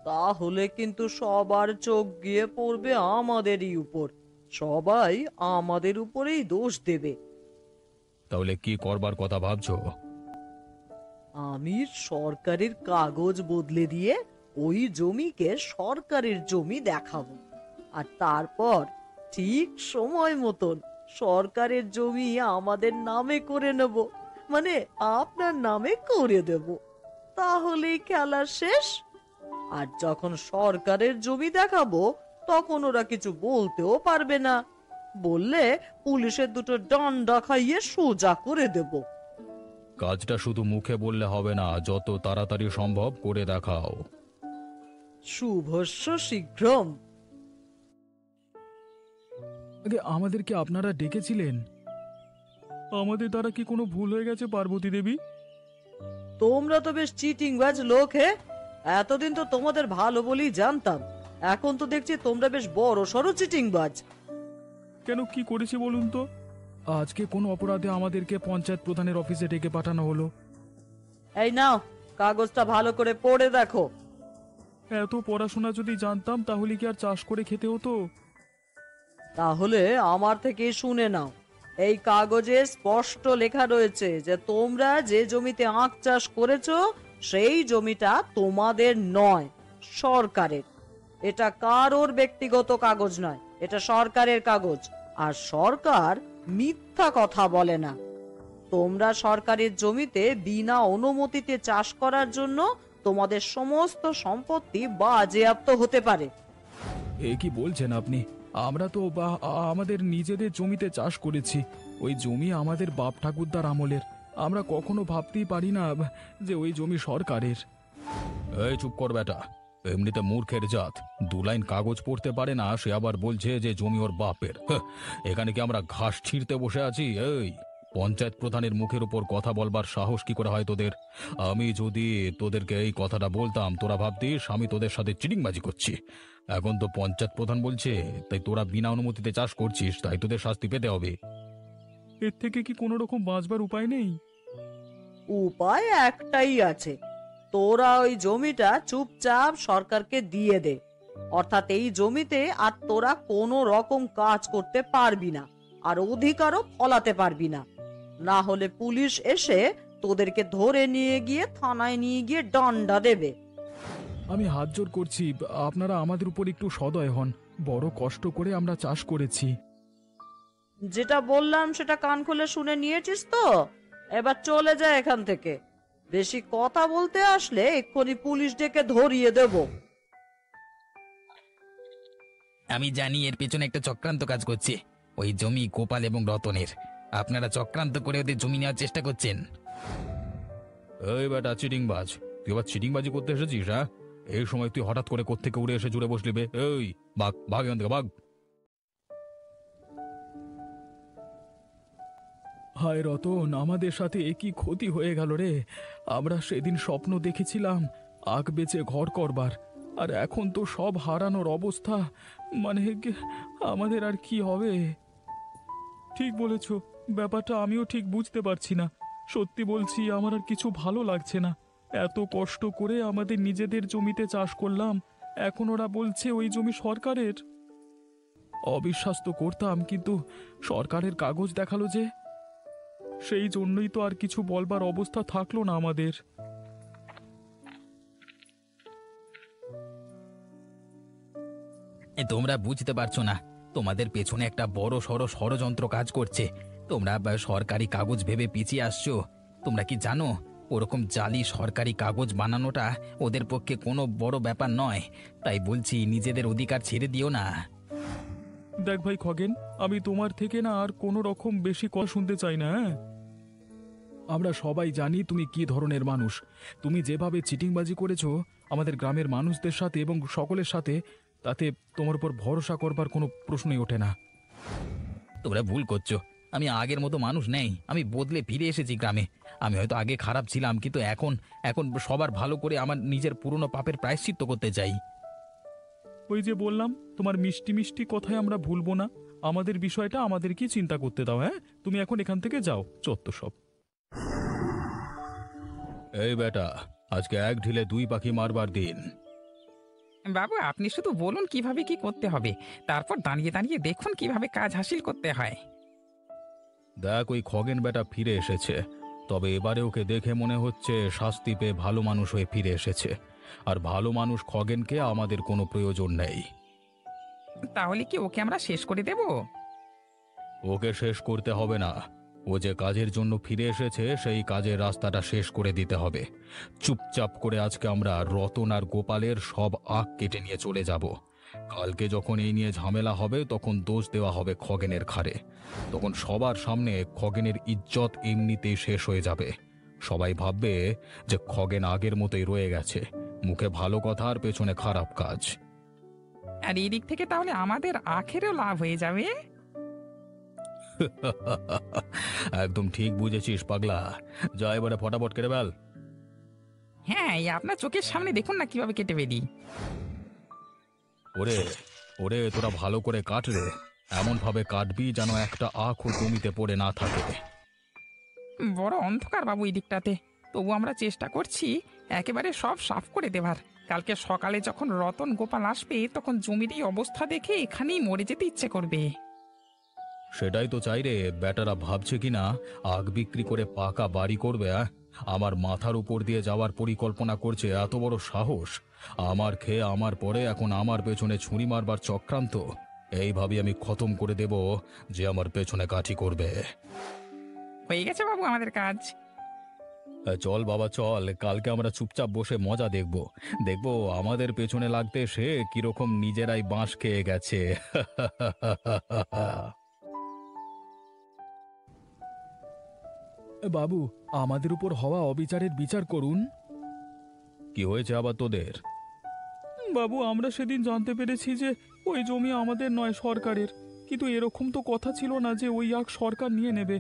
তাহলে কিন্তু সবার চোখ গিয়ে পড়বে আমাদেরই উপর। সবাই আমাদের উপরেই দোষ দেবে। তাহলে কি করবার কথা ভাবছো? আমি সরকারের কাগজ বদলে দিয়ে ওই জমিকে সরকারের জমি দেখাবো, আর তারপর ঠিক সময় মতন সরকারের জমি আমাদের নামে করে নেব, মানে আপনার নামে করে দেব। তাহলেই খেলা শেষ। আর যখন সরকারের জমি দেখাবো তখন ওরা কিছু বলতেও পারবে না, বললে পুলিশের দুটো ডান্ডা খাইয়ে সোজা করে দেব। কাজটা শুধু মুখে বললে হবে না, যত তাড়াতাড়ি সম্ভব করে দেখাও। শুভস্য শীঘ্রম। আগে আমাদেরকে আপনারা ডেকেছিলেন? আমাদের দ্বারা কি কোনো ভুল হয়ে গেছে পার্বতী দেবী? তোমরা তো বেশ চিটিংবাজ লোক হে। এতদিন তো তোমাদের ভালো বলেই জানতাম, এখন তো দেখছি তোমরা বেশ বড় সড়ো চিটিংবাজ। কেন, কি করেছি বলুন তো? আজকে কোন অপরাধে আমাদেরকে পঞ্চায়েত প্রধানের অফিসে ডেকে পাঠানো হলো? এই নাও কাগজটা ভালো করে পড়ে দেখো। এত পড়াশোনা যদি জানতাম তাহলে কি আর চাষ করে খেতে হতো? তাহলে আমার থেকে শুনে নাও, এই কাগজে স্পষ্ট লেখা রয়েছে যে তোমরা যে জমিতে আখ চাষ করেছো সেই জমিটা তোমাদের নয়, সরকারের। এটা কারোর ব্যক্তিগত কাগজ নয়, এটা সরকারের কাগজ। আর সরকার মিথ্যা কথা বলে না। তোমরা সরকারের জমিতে বিনা অনুমতিতে চাষ করার জন্য তোমাদের সমস্ত সম্পত্তি বাজেয়াপ্ত হতে পারে। এ কি বলছেন আপনি? আমরা তো আমাদের নিজেদের জমিতে চাষ করেছি। ওই জমি আমাদের বাপ ঠাকুরদার আমলের। আমরা কখনো ভাবতেই পারি না যে ওই জমি সরকারের। এই চুপ কর বেটা, এমনিতে মূর্খের জাত। 2 লাইন কাগজ পড়তে পারে না, সে আবার বলছে যে জমি ওর বাপের। এখানে কি আমরা ঘাস ছিঁড়তে বসে আছি? এই পঞ্চায়েত প্রধানের মুখের উপর কথা বলবার সাহস কি করে হয় তোদের? আমি যদি তোদেরকে এই কথাটা বলতাম তোরা ভাবতিস আমি তোদের সাথে চিটিংবাজি করছি। এখন তো পঞ্চায়েত প্রধান বলছে, তাই তোরা বিনা অনুমতিতে চাষ করছিস, তাই তোদের শাস্তি পেতে হবে। এর থেকে কি কোনো রকম বাঁচবার উপায় নেই? উপায় একটাই আছে, তোরা ওই জমিটা চুপচাপ সরকারকে দিয়ে দে। অর্থাৎ এই জমিতে আর তোরা কোনো রকম কাজ করতে পারবি না, আর অধিকারও ফলাতে পারবি না। না হলে পুলিশ এসে তোদেরকে ধরে নিয়ে গিয়ে থানায় নিয়ে গিয়ে ডান্ডা দেবে। আমি হাত জোর করছি, আপনারা আমাদের উপর একটু সদয় হন। বড় কষ্ট করে আমরা চাষ করেছি। যেটা বললাম সেটা কান খুলে শুনে নিয়েছিস তো? এবার চলে যা এখান থেকে। বেশি কথা বলতে আসলে এক্ষুনি পুলিশ ডেকে ধরিয়ে দেব। আমি জানি এর পেছনে একটা চক্রান্ত কাজ করছে। ওই জমি গোপাল এবং রতনের। আপনারা চক্রান্ত করে ওদের জমি নেওয়ার চেষ্টা করছেন। এই বেটা চিটিংবাজ, তুই আবার চিটিংবাজি করতে এসেছিস? হ্যাঁ, এই সময় তুই হঠাৎ করে কোত্থেকে উড়ে এসে জুড়ে বসলি বে? এই ভাগ ভাগ এখান থেকে ভাগ। হায় রতন, আমাদের সাথে একই ক্ষতি হয়ে গেল রে। আমরা সেদিন স্বপ্ন দেখেছিলাম আখ বেচে ঘর করবার, আর এখন তো সব হারানোর অবস্থা। মানে আমাদের আর কি হবে? ঠিক বলেছ, ব্যাপারটা আমিও ঠিক বুঝতে পারছি না। সত্যি বলছি, আমার আর কিছু ভালো লাগছে না। এত কষ্ট করে আমাদের নিজেদের জমিতে চাষ করলাম, এখন ওরা বলছে ওই জমি সরকারের। অবিশ্বাস তো করতাম, কিন্তু সরকারের কাগজ দেখালো যে। সেই জন্যই তো আর কিছু বলবার অবস্থা থাকলো না আমাদের। তোমরা বুঝতে পারছো না, তোমাদের পেছনে একটা বড় সড় ষড়যন্ত্র কাজ করছে। তোমরা সরকারি কাগজ ভেবে পিছিয়ে আসছো। তোমরা কি জানো ওরকম জালি সরকারি কাগজ বানানোটা ওদের পক্ষে কোনো বড় ব্যাপার নয়। তাই বলছি নিজেদের অধিকার ছেড়ে দিও না। দেখ ভাই খগেন, আমি তোমার থেকে না আর কোনো রকম বেশি কথা শুনতে চাই না। আমরা সবাই জানি তুমি কি ধরনের মানুষ। তুমি যেভাবে চিটিংবাজি করেছো আমাদের গ্রামের মানুষদের সাথে এবং সকলের সাথে, তাতে তোমার উপর ভরসা করবার কোনো প্রশ্নই ওঠে না। তোমরা ভুল করছো। আমি আগের মতো মানুষ নেই। আমি বদলে ফিরে এসেছি গ্রামে। আমি হয়তো আগে খারাপ ছিলাম, কিন্তু এখন এখন সবার ভালো করে আমার নিজের পুরনো পাপের প্রায়শ্চিত্ত করতে চাই। ওই যে বললাম, তোমার মিষ্টি মিষ্টি কথায় আমরা ভুলবো না। আমাদের বিষয়টা আমাদেরকে চিন্তা করতে দাও। হ্যাঁ, তুমি এখন এখান থেকে যাও, চত্ব সব। এই বেটা, আজকে এক ঢিলে 2 পাখি মারবার দিন। বাবু, আপনি শুধু বলুন কিভাবে কি করতে হবে, তারপর দাঁড়িয়ে দাঁড়িয়ে দেখুন কিভাবে কাজ হাসিল করতে হয়। দেখ, ওই খগেন বেটা ফিরে এসেছে। তবে এবারে ওকে দেখে মনে হচ্ছে শাস্তি পেয়ে ভালো মানুষ হয়ে ফিরে এসেছে। আর ভালো মানুষ খগেনকে আমাদের কোনো প্রয়োজন নেই। তাহলে কি ওকে আমরা শেষ করে দেব? ওকে শেষ করতে হবে না। ও যে কাজের জন্য ফিরে এসেছে সেই কাজের রাস্তাটা শেষ করে দিতে হবে। চুপচাপ করে আজকে আমরা রতন আর গোপালের সব আখ কেটে নিয়ে চলে যাব। কালকে যখন এই নিয়ে ঝামেলা হবে তখন দোষ দেওয়া হবে খগেনের ঘাড়ে। তখন সবার সামনে খগেনের ইজ্জত এমনিতেই শেষ হয়ে যাবে। সবাই ভাববে যে খগেন আগের মতোই রয়ে গেছে, মুখে ভালো কথা আর পেছনে খারাপ কাজ। আর এই দিক থেকে তাহলে আমাদের আখেরও লাভ হয়ে যাবে। একদম ঠিক বুঝেছিস পাগলা। যা এবারে ফটাফট কেটে ফেল। হ্যাঁ, এই আপনার চোখের সামনে দেখুন না কিভাবে কেটে ফেলি। ওরে ওরে, তোরা ভালো করে কাট রে। এমন ভাবে কাটবি যেন একটা আখও জমিতে পড়ে না থাকে। বড় অন্ধকার বাবু এই দিকটাতে, তবু আমরা চেষ্টা করছি একেবারে সব সাফ করে দেবার। কালকে সকালে যখন রতন গোপাল আসবে তখন জমির এই অবস্থা দেখে এখানেই মরে যেতে ইচ্ছে করবে। সেটাই তো চাই রে। বেটারা ভাবছে কিনা আখ বিক্রি করে পাকা বাড়ি করবে। আমার মাথার উপর দিয়ে যাওয়ার পরিকল্পনা করছে, এত বড় সাহস! আমার খেয়ে আমার পরে এখন আমার পেছনে ছুরি মারবার চক্রান্ত। এইভাবে আমি খতম করে দেব যে আমার পেছনে কাঠি করবে। হয়ে গেছে বাবু আমাদের কাজ। চল বাবা চল, কালকে আমরা চুপচাপ বসে মজা দেখব। দেখব আমাদের পেছনে লাগতে সে কিরকম নিজেরাই বাঁশ খেয়ে গেছে। বাবু, আমাদের উপর হওয়া অবিচারের বিচার করুন। কি হয়েছে আবার তোদের? বাবু, আমরা সেদিন জানতে পেরেছি যে ওই জমি আমাদের নয়, সরকারের। কিন্তু এরকম তো কথা ছিল না যে ওই আখ সরকার নিয়ে নেবে।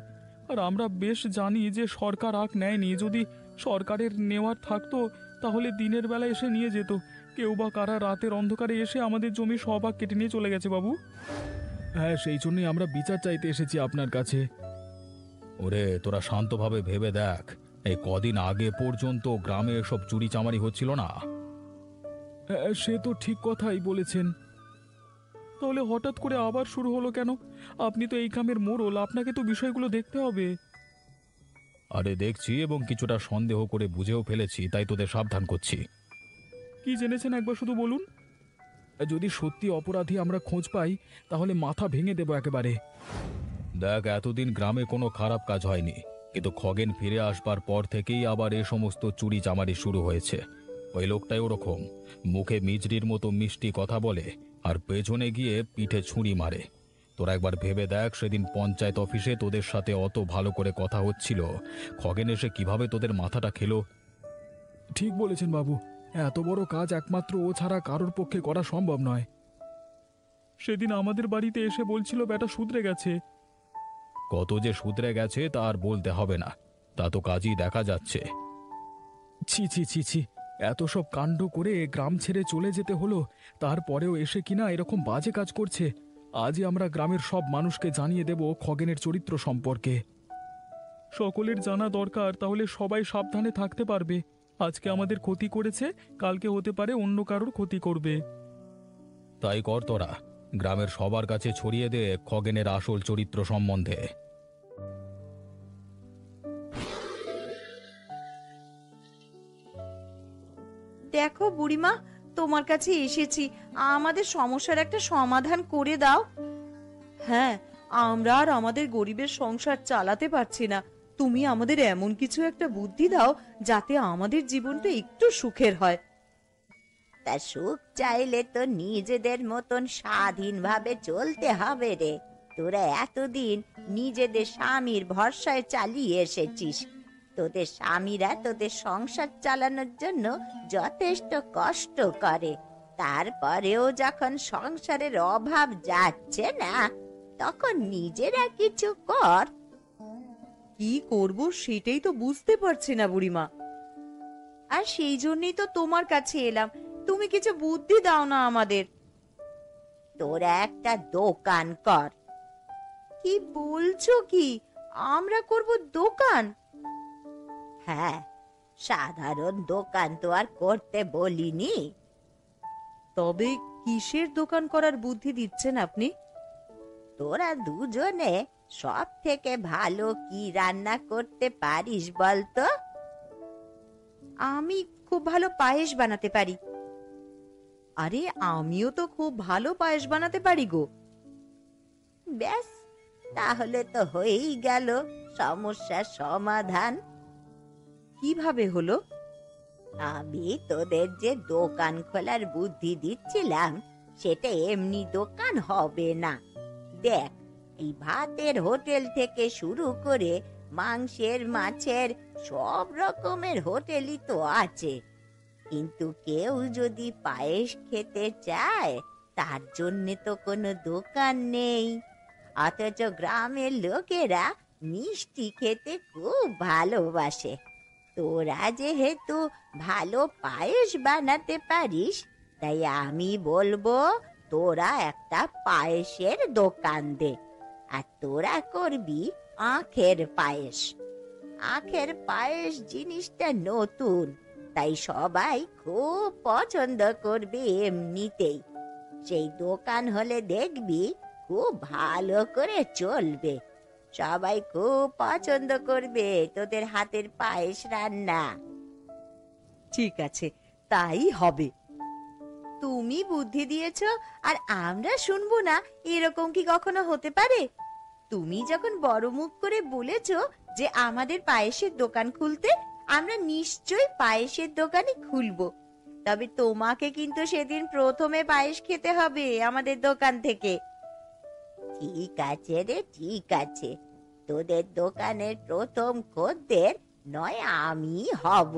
আর আমরা বেশ জানি যে সরকার আখ নেয়নি। যদি সরকারের নেওয়ার থাকতো তাহলে দিনের বেলা এসে নিয়ে যেত। কেউ বা কারা রাতের অন্ধকারে এসে আমাদের জমি সব আখ কেটে নিয়ে চলে গেছে বাবু। হ্যাঁ, সেই জন্যই আমরা বিচার চাইতে এসেছি আপনার কাছে। ওরে, তোরা শান্তভাবে ভেবে দেখ, এই কদিন আগে পর্যন্ত গ্রামে এসব চুরি চামারি হচ্ছিল না। সে তো ঠিক কথাই বলেছেন। তাহলে হঠাৎ করে আবার শুরু হলো কেন? আপনি তো এই গ্রামের মোড়ল, আপনাকে তো বিষয়গুলো দেখতে হবে। আরে দেখছি, এবং কিছুটা সন্দেহ করে বুঝেও ফেলেছি, তাই তোদের সাবধান করছি। কি জেনেছেন একবার শুধু বলুন। যদি সত্যি অপরাধী আমরা খোঁজ পাই তাহলে মাথা ভেঙে দেব একেবারে। দেখ, এতদিন গ্রামে কোনো খারাপ কাজ হয়নি, কিন্তু খগেন ফিরে আসবার পর থেকেই আবার এ সমস্ত চুরি চামারি শুরু হয়েছে। ওই লোকটাই ওরকম, মুখে মিজরির মতো মিষ্টি কথা বলে আর পেছনে গিয়ে পিঠে ছুরি মারে। তোরা একবার ভেবে দেখ, সেদিন পঞ্চায়েত অফিসে তোদের সাথে অত ভালো করে কথা হচ্ছিল, খগেন এসে কিভাবে তোদের মাথাটা খেলো। ঠিক বলেছেন বাবু, এত বড় কাজ একমাত্র ও ছাড়া কারোর পক্ষে করা সম্ভব নয়। সেদিন আমাদের বাড়িতে এসে বলছিল বেটা শুধরে গেছে। কত যে শুধরে গেছে তা আর বলতে হবে না, তা তো কাজই দেখা যাচ্ছে। ছি ছি ছি ছি, এত সব কাণ্ড করে গ্রাম ছেড়ে চলে যেতে হলো, তারপরেও এসে কিনা এরকম বাজে কাজ করছে। আজই আমরা গ্রামের সব মানুষকে জানিয়ে দেব খগেনের চরিত্র সম্পর্কে। সকলের জানা দরকার, তাহলে সবাই সাবধানে থাকতে পারবে। আজকে আমাদের ক্ষতি করেছে, কালকে হতে পারে অন্য কারোর ক্ষতি করবে। তাই কর তোরা, গ্রামের সবার কাছে ছড়িয়ে দে খগেনের আসল চরিত্র সম্বন্ধে। দেখো বুড়িমা, তোমার কাছে এসেছি, আমাদের সমস্যার একটা সমাধান করে দাও। হ্যাঁ, আমরা আর আমাদের গরিবের সংসার চালাতে পারছি না। তুমি আমাদের এমন কিছু একটা বুদ্ধি দাও যাতে আমাদের জীবনটা একটু সুখের হয়। তা সুখ চাইলে তো নিজেদের মতন স্বাধীনভাবে চলতে হবে রে। তোরা এতদিন নিজেদের স্বামীর ভরসায় চালিয়ে এসেছিস। তোদের স্বামীরা তোদের সংসার চালানোর জন্য যথেষ্ট কষ্ট করে, তারপরেও যখন সংসারের অভাব যাচ্ছে না তখন নিজেরা কিছু কর। কি করব সেটাই তো বুঝতে পারছি না বুড়িমা। আর সেই জন্যই তো তোমার কাছে এলাম, তুমি কিছু বুদ্ধি দাও না আমাদের। তোরা একটা দোকান কর। কি বলছো কি, আমরা করব দোকান? হ্যাঁ, সাধারণ দোকান তো আর করতে বলিনি। তবে কিসের দোকান করার বুদ্ধি দিচ্ছেন আপনি? তোরা দুজনে সব থেকে ভালো কি রান্না করতে পারিস বলতো? আমি খুব ভালো পায়েস বানাতে পারি। আরে আমিও তো খুব ভালো পায়েস বানাতে পারি গো। ব্যাস, তাহলে তো হয়েই গেল সমস্যার সমাধান। কিভাবে হলো? আমি তোদের যে দোকান খোলার বুদ্ধি দিচ্ছিলাম, সেটা এমনি দোকান হবে না। দেখ, এই ভাতের হোটেল থেকে শুরু করে মাংসের, মাছের সব রকমের হোটেলই তো আছে, কিন্তু কেউ যদি পায়েস খেতে চায় তার জন্য তো কোনো দোকান নেই। অথচ গ্রামের লোকেরা মিষ্টি খেতে খুব ভালোবাসে। তোরা যেহেতু ভালো পায়েস বানাতে পারিস, তাই আমি বলবো তোরা একটা পায়েসের দোকান দে, আর তোরা করবি আখের পায়েস। আখের পায়েস জিনিসটা নতুন, তাই সবাই খুব পছন্দ করবে এমনিতেই। সেই দোকান হলে দেখবি খুব ভালো করে চলবে। সবাই খুব পছন্দ করবে তোদের হাতের পায়েস রান্না। ঠিক আছে, তাই হবে। তুমি বুদ্ধি দিয়েছো আর আমরা শুনবো না, এরকম কি কখনো হতে পারে? তুমি যখন বড় মুখ করে বলেছো যে আমাদের পায়েসের দোকান খুলতে, আমরা নিশ্চয়ই পায়েসের দোকানই খুলবো। তবে তোমাকে কিন্তু সেদিন প্রথমে পায়েস খেতে হবে আমাদের দোকান থেকে। ঠিক আছে রে, ঠিক আছে। তোদের দোকানের প্রথম খদ্দের নয় আমি হব।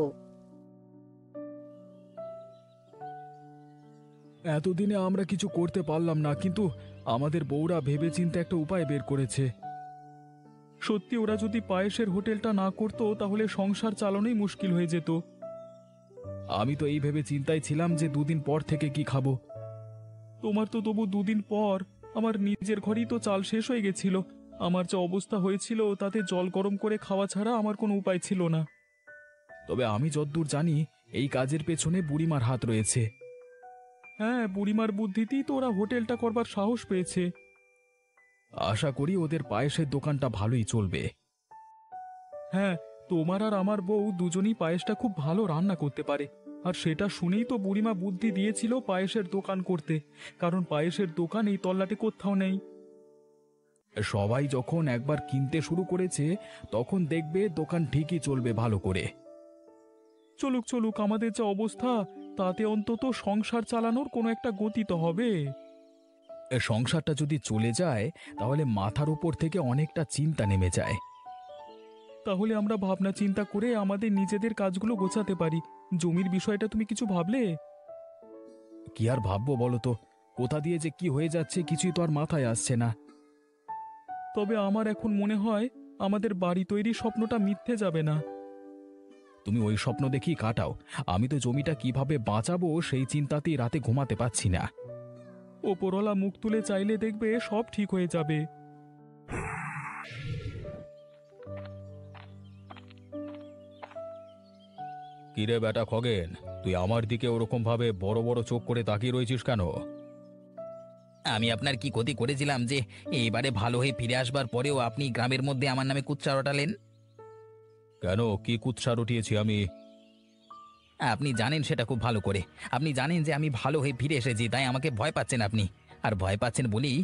এতদিনে আমরা কিছু করতে পারলাম না, কিন্তু আমাদের বউরা ভেবেচিন্তে একটা উপায় বের করেছে। সত্যি ওরা যদি পায়েসের হোটেলটা না করতো তাহলে সংসার চালানোই মুশকিল হয়ে যেত। আমি তো এই ভেবে চিন্তায় ছিলাম যে দুদিন পর থেকে কি খাবো। তোমার তো তবু দুদিন পর। আমার নিজের ঘরেই তো চাল শেষ হয়ে গেছিল। আমার যে অবস্থা হয়েছিল তাতে জল গরম করে খাওয়া ছাড়া আমার কোনো উপায় ছিল না। তবে আমি যতদূর জানি এই কাজের পেছনে বুড়িমার হাত রয়েছে। হ্যাঁ, বুড়িমার বুদ্ধিতেই তো ওরা হোটেলটা করবার সাহস পেয়েছে। আশা করি ওদের পায়েসের দোকানটা ভালোই চলবে। হ্যাঁ, তোমার আর আমার বউ দুজনেই পায়েসটা খুব ভালো রান্না করতে পারে, আর সেটা শুনেই তো বুড়িমা বুদ্ধি দিয়েছিল পায়েসের দোকান করতে, কারণ পায়েসের দোকান এই তল্লাটে কোথাও নেই। সবাই যখন একবার কিনতে শুরু করেছে তখন দেখবে দোকান ঠিকই চলবে ভালো করে। চলুক চলুক, আমাদের যে অবস্থা তাতে অন্তত সংসার চালানোর কোনো একটা গতি তো হবে। সংসারটা যদি চলে যায় তাহলে মাথার উপর থেকে অনেকটা চিন্তা নেমে যায়। তাহলে আমরা ভাবনা চিন্তা করে আমাদের নিজেদের কাজগুলো গোছাতে পারি। জমির বিষয়টা তুমি কিছু ভাবলে? কি আর ভাববো বলো তো, কোথা দিয়ে যে কি হয়ে যাচ্ছে কিছুই তো আর মাথায় আসছে না। তবে আমার এখন মনে হয় আমাদের বাড়ি তৈরির স্বপ্নটা মিথ্যে যাবে না। তুমি ওই স্বপ্ন দেখেই কাটাও, আমি তো জমিটা কিভাবে বাঁচাবো সেই চিন্তাতেই রাতে ঘুমাতে পারছি না। ওপরওয়ালা মুখ তুলে চাইলে দেখবে সব ঠিক হয়ে যাবে। কিরে বেটা খগেন, তুই আমার দিকে ওরকম ভাবে বড় বড় চোখ করে তাকিয়ে রয়েছিস কেন? আমি আপনার কি ক্ষতি করেছিলাম যে এবারে ভালো হয়ে ফিরে আসবার পরেও আপনি গ্রামের মধ্যে আমার নামে কুৎসা রটালেন? কেন, কি কুৎসা রটিয়েছি আমি? আপনি জানেন সেটা খুব ভালো করে। আপনি জানেন যে আমি ভালো হয়ে ফিরে এসেছি, তাই আমাকে ভয় পাচ্ছেন আপনি। আর ভয় পাচ্ছেন বলেই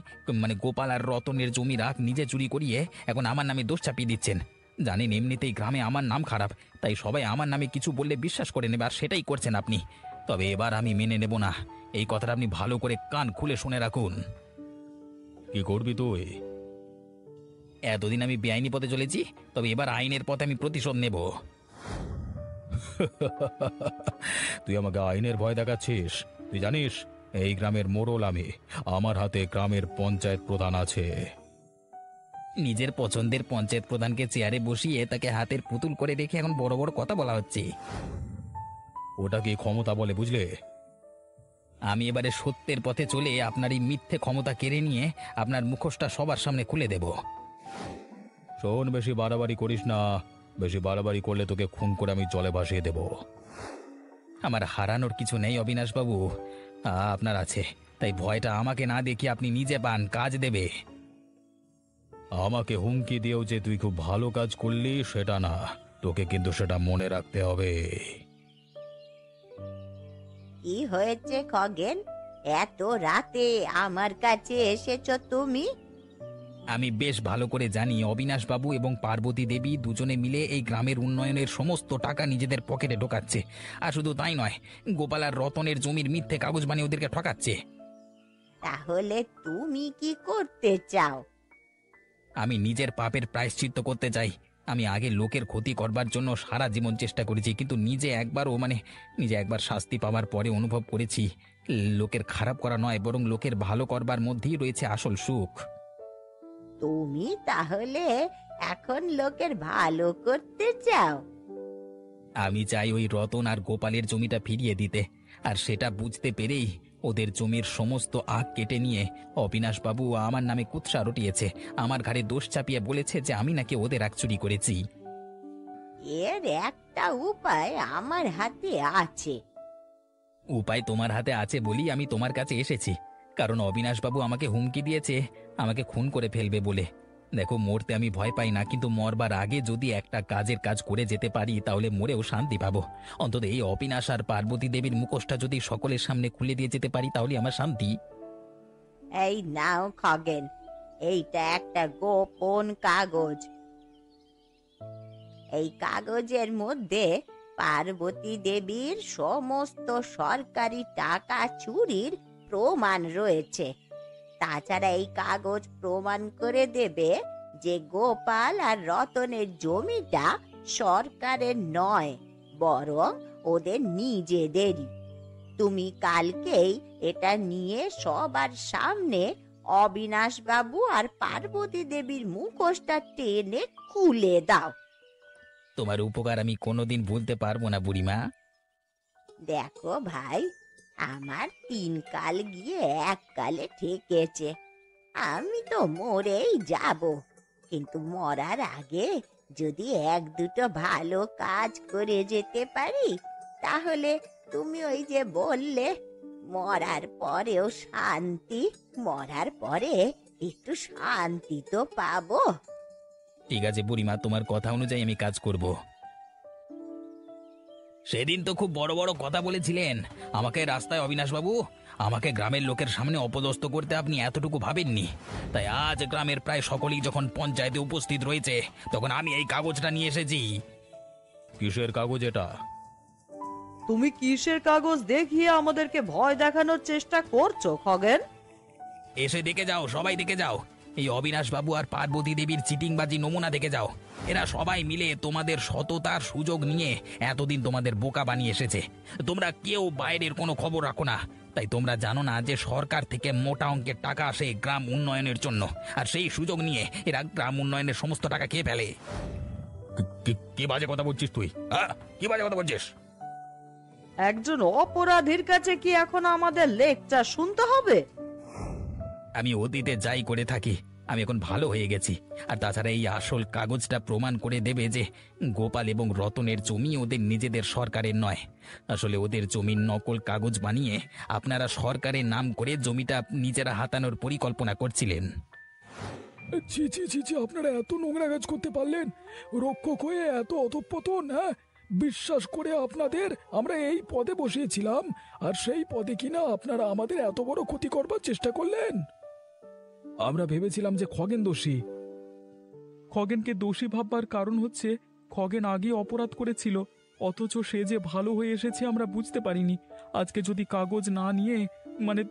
গোপাল আর রতনের জমি রাখ নিজে চুরি করিয়ে এখন আমার নামে দোষ চাপিয়ে দিচ্ছেন। জানেন এমনিতেই গ্রামে আমার নাম খারাপ, তাই সবাই আমার নামে কিছু বললে বিশ্বাস করে নেবে, আর সেটাই করছেন আপনি। তবে এবার আমি মেনে নেব না, এই কথাটা আপনি ভালো করে কান খুলে শুনে রাখুন। কি করবি তুই? এতদিন আমি বেআইনি পথে চলেছি, তবে এবার আইনের পথে আমি প্রতিশোধ নেব। তুই আমাকে আইনের ভয় দেখাচ্ছিস? তুই জানিস এই গ্রামের মোড়ল আমি, আমার হাতে গ্রামের পঞ্চায়েত প্রধান আছে। নিজের পছন্দের পঞ্চায়েত প্রধানকে চেয়ারে বসিয়ে তাকে হাতের পুতুল করে রেখে এখন বড় বড় কথা বলা হচ্ছে। ওটা কি ক্ষমতা বলে বুঝলে? আমি এবারে সত্যের পথে চলে আপনার এই মিথ্যে ক্ষমতা কেড়ে নিয়ে আপনার মুখোশটা সবার সামনে খুলে দেব। শোন, বেশি বাড়াবাড়ি করিস না, বেশি বাড়াবাড়ি করলে তোকে খুন করে আমি জলে ভাসিয়ে দেব। আমার হারানোর কিছু নেই অবিনাশবাবু, আপনার আছে, তাই ভয়টা আমাকে না দেখিয়ে আপনি নিজে পান, কাজ দেবে। আমাকে হুমকি দিয়েও যে তুই খুব ভালো কাজ করলি সেটা না, তোকে কিন্তু সেটা মনে রাখতে হবে। কি হয়েছে খগেন? এত রাতে আমার কাছে এসেছো তুমি? আমি বেশ ভালো করে জানি অবিনাশ বাবু এবং পার্বতী দেবী দুজনে মিলে এই গ্রামের উন্নয়নের সমস্ত টাকা নিজেদের পকেটে ঢোকাচ্ছে। আর শুধু তাই নয়, গোপাল আর রতনের জমির মিথ্যে কাগজ বানিয়ে ওদেরকে ঠকাচ্ছে। তাহলে তুমি কি করতে চাও? আমি নিজের পাপের প্রায়শ্চিত্ত করতে চাই। আমি আগে লোকের ক্ষতি করবার জন্য সারা জীবন চেষ্টা করেছি, কিন্তু নিজে একবার শাস্তি পাওয়ার পরে অনুভব করেছি লোকের খারাপ করা নয়, বরং লোকের ভালো করবার মধ্যেই রয়েছে আসল সুখ। তুমি তাহলে এখন লোকের ভালো করতে চাও? আমি চাই ওই রতন আর গোপালের জমিটা ফিরিয়ে দিতে, আর সেটা বুঝতে পেরেই ওদের জমির সমস্ত আগ কেটে নিয়ে অবিনাশবাবু আমার নামে কুৎসা রটিয়েছে। আমার ঘাড়ে দোষ চাপিয়ে বলেছে যে আমি নাকি ওদের চুরি করেছি। এর একটা উপায় আমার হাতে আছে। উপায় তোমার হাতে আছে বলি আমি তোমার কাছে এসেছি, কারণ অবিনাশবাবু আমাকে হুমকি দিয়েছে আমাকে খুন করে ফেলবে বলে। দেখো, মরতে আমি ভয় পাই না, কিন্তু মরবার আগে যদি একটা কাজের কাজ করে যেতে পারি তাহলে মরেও শান্তি পাবো। অন্তত এই অবিনাশ আর পার্বতী দেবীর মুখোশটা যদি সকলের সামনে খুলে দিয়ে যেতে পারি তাহলে আমার শান্তি। এই নাও খগেন, এইটা একটা গোপন কাগজ। এই কাগজের মধ্যে পার্বতী দেবীর সমস্ত সরকারি টাকা চুরির প্রমাণ রয়েছে। তাছাড়া এই কাগজ প্রমাণ করে দেবে যে গোপাল আর রতনের জমিটা সরকারের নয়, বরং ওদের নিজেদেরই। তুমি কালকেই এটা নিয়ে সবার সামনে অবিনাশ বাবু আর পার্বতী দেবীর মুখোশটা টেনে খুলে দাও। তোমার উপকার আমি কোনোদিন ভুলতে পারবো না বুড়িমা। দেখো ভাই, আমার 3 কাল গিয়ে 1 কালে ঠেকেছে। আমি তো মরেই যাব, কিন্তু মরার আগে যদি 1-2টো ভালো কাজ করে যেতে পারি, তাহলে তুমি ওই যে বললে মরার পরেও শান্তি, মরার পরে একটু শান্তি তো পাবো। ঠিক আছে বুড়িমা, তোমার কথা অনুযায়ী আমি কাজ করব। সেদিন তো খুব বড় বড় কথা বলেছিলেন আমাকে রাস্তায় অবিনাশবাবু, আমাকে গ্রামের লোকের সামনে অপদস্থ করতে আপনি এতটুকু ভাবেননি। তাই আজ গ্রামের প্রায় সকলেই যখন পঞ্চায়েতে উপস্থিত রয়েছে, তখন আমি এই কাগজটা নিয়ে এসেছি। কিসের কাগজ এটা? তুমি কিসের কাগজ দেখিয়ে আমাদেরকে ভয় দেখানোর চেষ্টা করছো খগেন? এসে দেখে যাও, সবাই দেখে যাও। এই অবিনাশ বাবু আর পার্বতী দেবীর চিটিংবাজি নমুনা দেখে যাও। এরা সবাই মিলে তোমাদের সততার সুযোগ নিয়ে এতদিন তোমাদের বোকা বানিয়ে এসেছে। তোমরা কেউ বাইরের কোনো খবর রাখো না, তাই তোমরা জানো না যে সরকার থেকে মোটা অঙ্কের টাকা আসে গ্রাম উন্নয়নের জন্য, আর সেই সুযোগ নিয়ে এরা গ্রাম উন্নয়নের সমস্ত টাকা খেয়ে ফেলে। কি বাজে কথা বলছিস তুই? কি বাজে কথা বলছিস? একজন অপরাধীর কাছে কি এখন আমাদের লেকচার শুনতে হবে? আমি অতীতে যাই করে থাকি, আমি এখন ভালো হয়ে গেছি। আর তাছাড়া এই আসল কাগজটা প্রমাণ করে দেবে যে গোপাল এবং রতনের জমি ওদের নিজেদের সরকারের নয়। আসলে ওদের জমির নকল কাগজ বানিয়ে আপনারা সরকারের নাম করে জমিটা নিজেরা হাতানোর পরিকল্পনা করছিলেন। ছি ছি ছি ছি, আপনারা এত নোংরা কাজ করতে পারলেন? রক্ষক হয়ে এত অধঃপতন! হ্যাঁ, বিশ্বাস করে আপনাদের আমরা এই পদে বসিয়েছিলাম, আর সেই পদে কিনা আপনারা আমাদের এত বড় ক্ষতি করবার চেষ্টা করলেন। আমরা ভেবেছিলাম যে খগেন দোষী। খগেনকে দোষী ভাববার কারণ হচ্ছে খগেন আগে অপরাধ করেছিল, অথচ সে যে ভালো হয়ে এসেছে আমরা বুঝতে পারিনি। আজকে যদি কাগজ না নিয়ে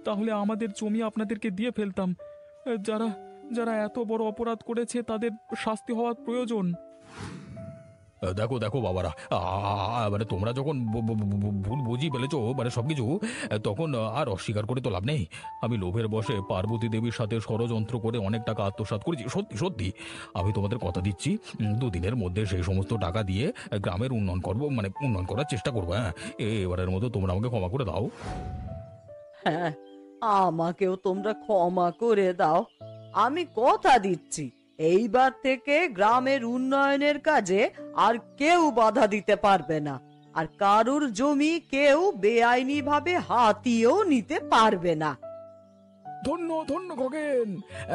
তাহলে আমাদের জমি আপনাদেরকে দিয়ে ফেলতাম। যারা যারা এত বড় অপরাধ করেছে তাদের শাস্তি হওয়ার প্রয়োজন। দেখো দেখো বাবারা, তোমরা যখন ভুল বুঝিয়ে ফেলেছো সবকিছু, তখন আর অস্বীকার করে তো লাভ নেই। আমি লোভের বশে পার্বতী দেবীর সাথে ষড়যন্ত্র করে অনেক টাকা আত্মসাৎ করেছি, সত্যি সত্যি। আমি তোমাদের কথা দিচ্ছি, 2 দিনের মধ্যে সেই সমস্ত টাকা দিয়ে গ্রামের উন্নয়ন করবো, উন্নয়ন করার চেষ্টা করবো। হ্যাঁ, এবারের মতো তোমরা আমাকে ক্ষমা করে দাও। হ্যাঁ, আমাকেও তোমরা ক্ষমা করে দাও। আমি কথা দিচ্ছি, এইবার থেকে গ্রামের উন্নয়নের কাজে আর কেউ বাধা দিতে পারবে না, আর কারুর জমি কেউ বেআইনি ভাবে হাতিয়েও নিতে পারবে না। ধন্য ধন্য খগেন,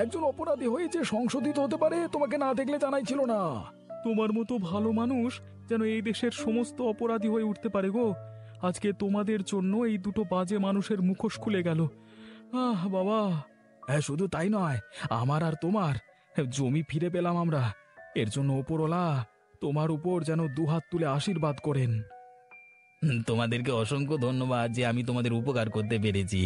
একজন অপরাধী হয়েছে সংশোধিত হতে পারে, তোমাকে না দেখলে জানাই ছিল না। তোমার মতো ভালো মানুষ যেন এই দেশের সমস্ত অপরাধী হয়ে উঠতে পারে গো। আজকে তোমাদের জন্য এই দুটো বাজে মানুষের মুখোশ খুলে গেল। বাবা। হ্যাঁ, শুধু তাই নয়, আমার আর তোমার জমি ফিরে পেলাম আমরা। এর জন্য ওপরওয়ালা তোমার উপর যেন দুহাত তুলে আশীর্বাদ করেন। তোমাদেরকে অসংখ্য ধন্যবাদ যে আমি তোমাদের উপকার করতে পেরেছি।